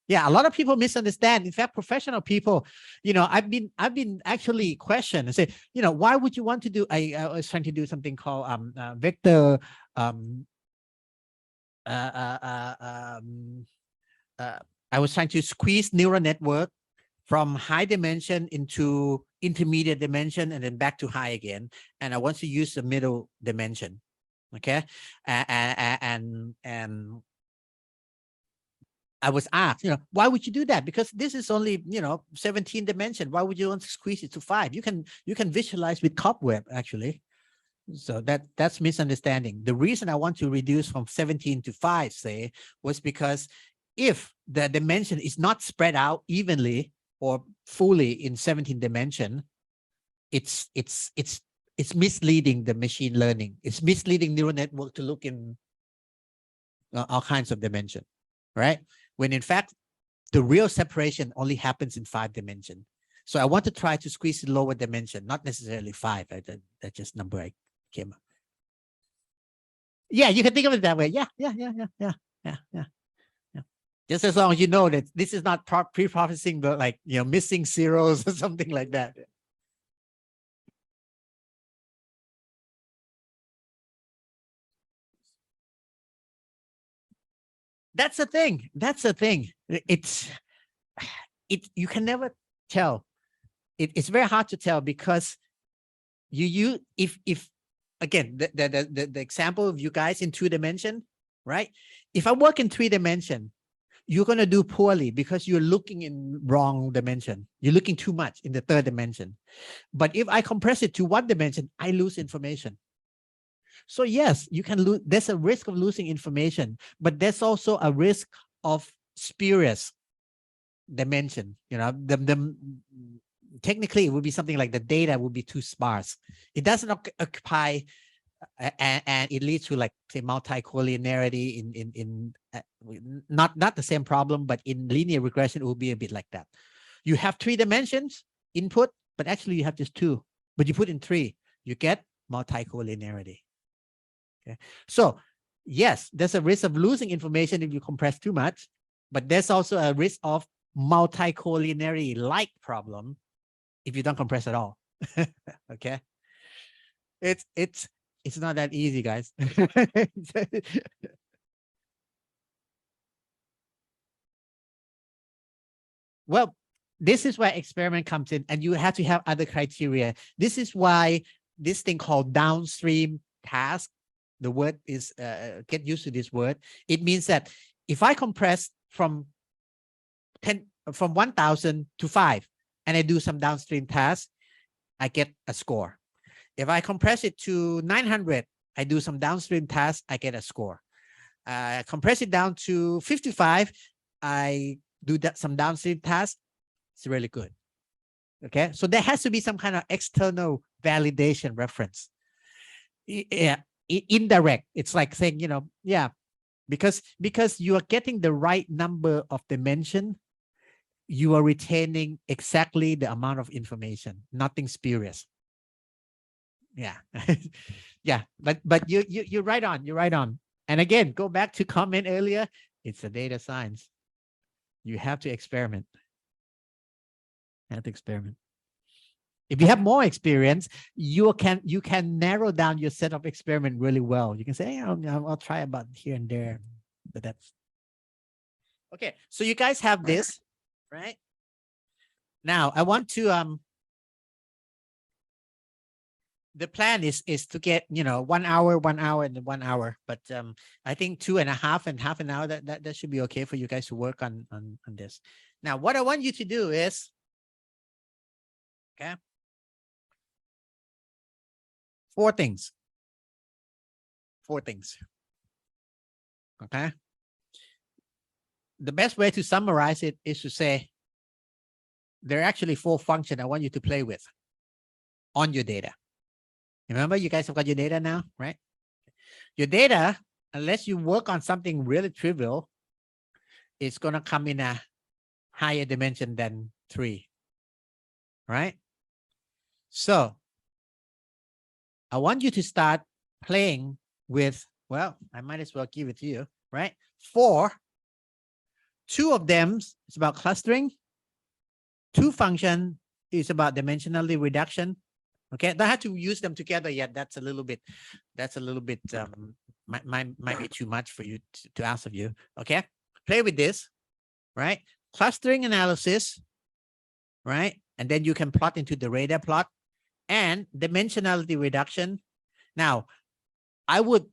Yeah, a lot of people misunderstand. In fact, professional people, I've been actually questioned and say, why would you want to do? I was trying to do something called vector. I was trying to squeeze neural network from high dimension into intermediate dimension and then back to high again. And I want to use the middle dimension. Okay, and I was asked, why would you do that? Because this is only, 17 dimension. Why would you want to squeeze it to 5? You can visualize with cobweb actually. So that's misunderstanding. The reason I want to reduce from 17 to 5, say, was because if the dimension is not spread out evenly or fully in 17 dimension, it's misleading the machine learning. It's misleading neural network to look in all kinds of dimension, right? When in fact, the real separation only happens in 5 dimension. So I want to try to squeeze the lower dimension, not necessarily 5. That's just number I came up. Yeah, you can think of it that way. Yeah. Just as long as you know that this is not pre-processing, but like, missing zeros or something like that. That's the thing. You can never tell. It's very hard to tell because if again, the example of you guys in 2 dimension, right? If I work in 3 dimension, you're going to do poorly because you're looking in wrong dimension. You're looking too much in the 3rd dimension. But if I compress it to 1 dimension, I lose information. So yes, you can lose. There's a risk of losing information, but there's also a risk of spurious dimension. Technically, it would be something like the data would be too sparse. It doesn't occupy, and it leads to, like, say, multi-collinearity in not the same problem, but in linear regression, it will be a bit like that. You have 3 dimensions input, but actually you have just 2. But you put in 3, you get multi-collinearity. Okay, so yes, there's a risk of losing information if you compress too much, but there's also a risk of multi-collinearity like problem if you don't compress at all. Okay, it's not that easy, guys. Well, This is where experiment comes in, and you have to have other criteria. This is why this thing called downstream task, the word is, get used to this word. It means that if I compress from 1,000 to 5, and I do some downstream tasks, I get a score. If I compress it to 900, I do some downstream tasks, I get a score. Compress it down to 55, I do some downstream tasks, it's really good. Okay, so there has to be some kind of external validation reference. Yeah, indirect. It's like saying, you know, yeah, because you are getting the right number of dimension, you are retaining exactly the amount of information, nothing spurious. Yeah, yeah, but you're right on. You're right on. And again, go back to comment earlier. It's a data science. You have to experiment. Experiment. If you have more experience, you can narrow down your set of experiment really well. You can say, hey, I'll try about here and there, but that's okay. So you guys have this, right? Now I want to the plan is to get, you know, 1 hour, 1 hour, and 1 hour. But I think 2.5 and half an hour, that should be okay for you guys to work on this. Now, what I want you to do is, okay, 4 things. 4 things. Okay. The best way to summarize it is to say there are actually 4 functions I want you to play with on your data. Remember, you guys have got your data now, right? Your data, unless you work on something really trivial, it's going to come in a higher dimension than 3, right? So I want you to start playing with, well, I might as well give it to you, right? 4, 2 of them is about clustering. 2 function is about dimensionality reduction. Okay, don't have to use them together yet. That's a little bit might be too much for you to ask of you. Okay, play with this, right? Clustering analysis, right? And then you can plot into the radar plot and dimensionality reduction. Now, I would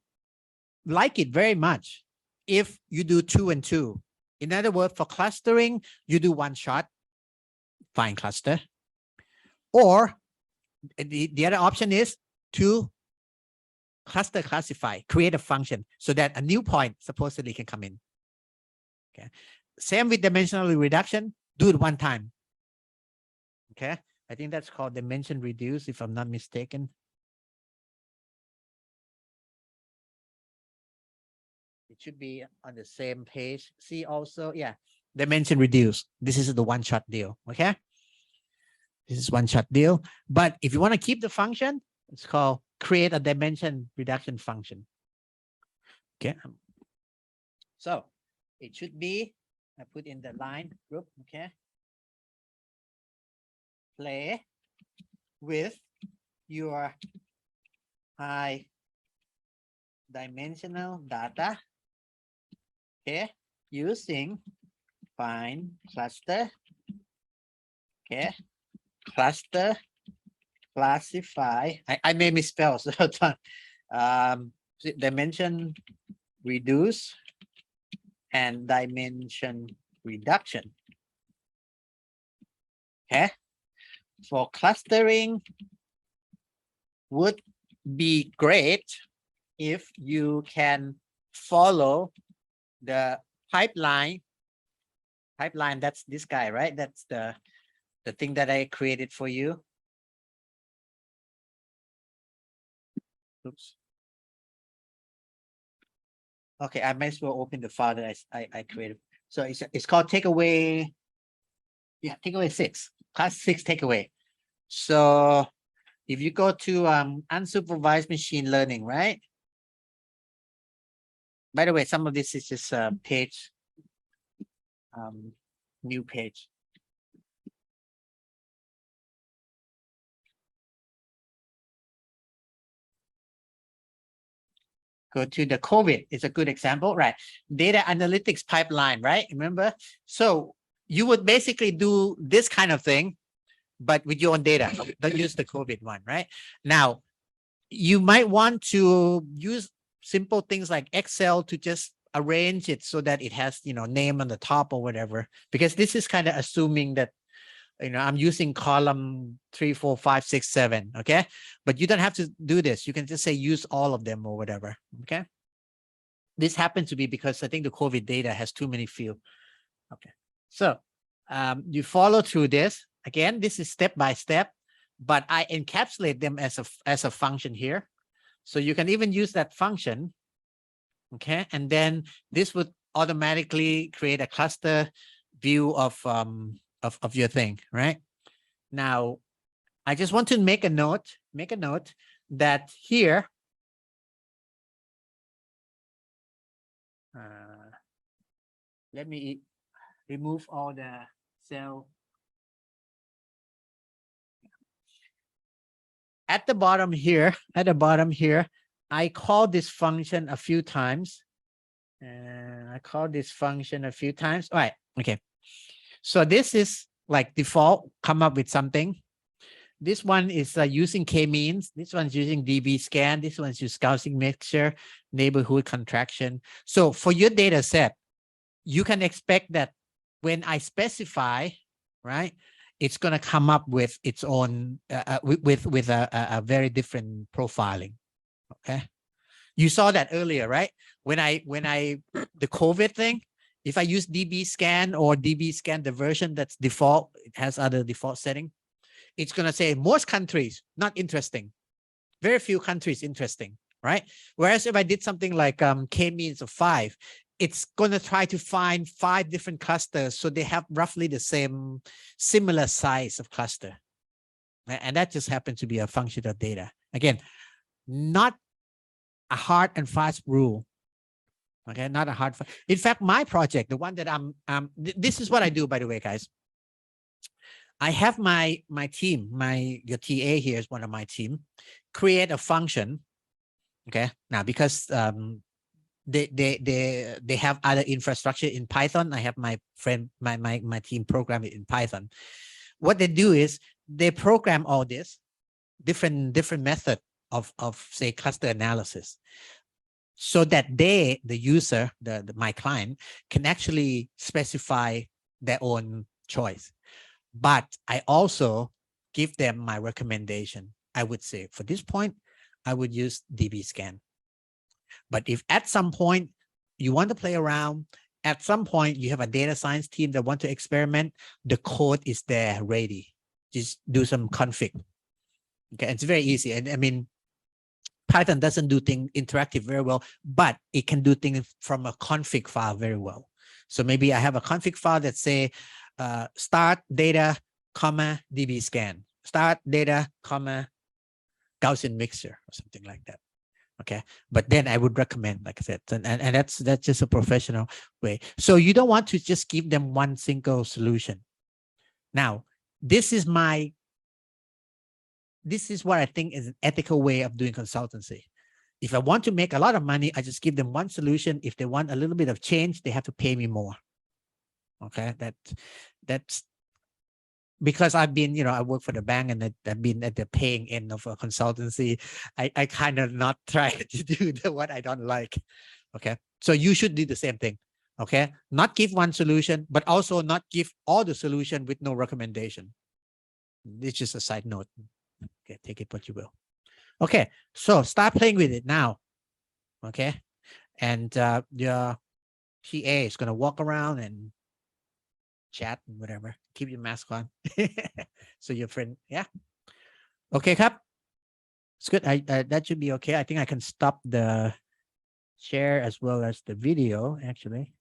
like it very much if you do 2 and 2. In other words, for clustering, you do 1 shot, find cluster, or the other option is to cluster classify, create a function so that a new point supposedly can come in. Okay. Same with dimensional reduction, do it 1 time. Okay. I think that's called dimension reduce, if I'm not mistaken. It should be on the same page. See also, yeah, dimension reduce. This is the 1-shot deal. Okay. This is 1-shot deal. But if you want to keep the function, it's called create a dimension reduction function. Okay. So it should be, I put in the line group. Okay. Play with your high dimensional data. Okay. Using find cluster. Okay. Cluster classify. I may misspell, so dimension reduce and dimension reduction. Okay. For clustering, would be great if you can follow the pipeline. Pipeline, that's this guy, right? That's the thing that I created for you. Oops. Okay, I might as well open the file that I created. So it's called takeaway. Yeah, takeaway 6, class 6 takeaway. So if you go to unsupervised machine learning, right? By the way, some of this is just a page, new page. Go to the COVID. It's a good example, right? Data analytics pipeline, right? Remember? So you would basically do this kind of thing, but with your own data. Don't use the COVID one, right? Now, you might want to use simple things like Excel to just arrange it so that it has, name on the top or whatever, because this is kind of assuming that, I'm using column 3, 4, 5, 6, 7. Okay. But you don't have to do this. You can just say use all of them or whatever. Okay. This happens to be because I think the COVID data has too many fields. Okay. So you follow through this. Again, this is step by step, but I encapsulate them as a function here. So you can even use that function. Okay. And then this would automatically create a cluster view of your thing, right? Now, I just want to make a note that here, let me remove all the cell. At the bottom here, I call this function a few times. All right. Okay. So this is like default, come up with something. This one is using k-means. This one's using db scan. This one's using Gaussian mixture, neighborhood contraction. So for your data set, you can expect that when I specify, right, it's going to come up with its own, with a very different profiling. Okay. You saw that earlier, right? When I the COVID thing, if I use db scan or db scan, the version that's default, it has other default setting. It's going to say most countries not interesting, very few countries interesting, right? Whereas if I did something like k-means of 5, it's going to try to find 5 different clusters, so they have roughly the same similar size of cluster, and that just happens to be a function of data. Again, not a hard and fast rule. Okay, not a hard. In fact, my project, the one that this is what I do, by the way, guys. I have my team, your TA here is one of my team, create a function. Okay, now because they have other infrastructure in Python. I have my friend, my team program it in Python. What they do is they program all this different method of say cluster analysis, so that the user, my client, can actually specify their own choice. But I also give them my recommendation. I would say for this point, I would use db scan. But if at some point you want to play around, at some point you have a data science team that want to experiment, the code is there ready. Just do some config. Okay, it's very easy. And I mean, Python doesn't do things interactive very well, but it can do things from a config file very well. So maybe I have a config file that say start data, comma, db scan, start data, comma, Gaussian mixture or something like that. Okay, but then I would recommend, like I said, and that's just a professional way. So you don't want to just give them one single solution. Now, this is what I think is an ethical way of doing consultancy. If I want to make a lot of money, I just give them one solution. If they want a little bit of change, they have to pay me more. Okay, that's because I've been, I work for the bank and I've been at the paying end of a consultancy. I kind of not try to do what I don't like. Okay, so you should do the same thing. Okay, not give one solution, but also not give all the solution with no recommendation. It's just a side note. Okay, take it what you will. Okay, so start playing with it now. Okay, and your TA is going to walk around and chat and whatever. Keep your mask on. So your friend, yeah. Okay, Kap. It's good. That should be okay. I think I can stop the share as well as the video, actually.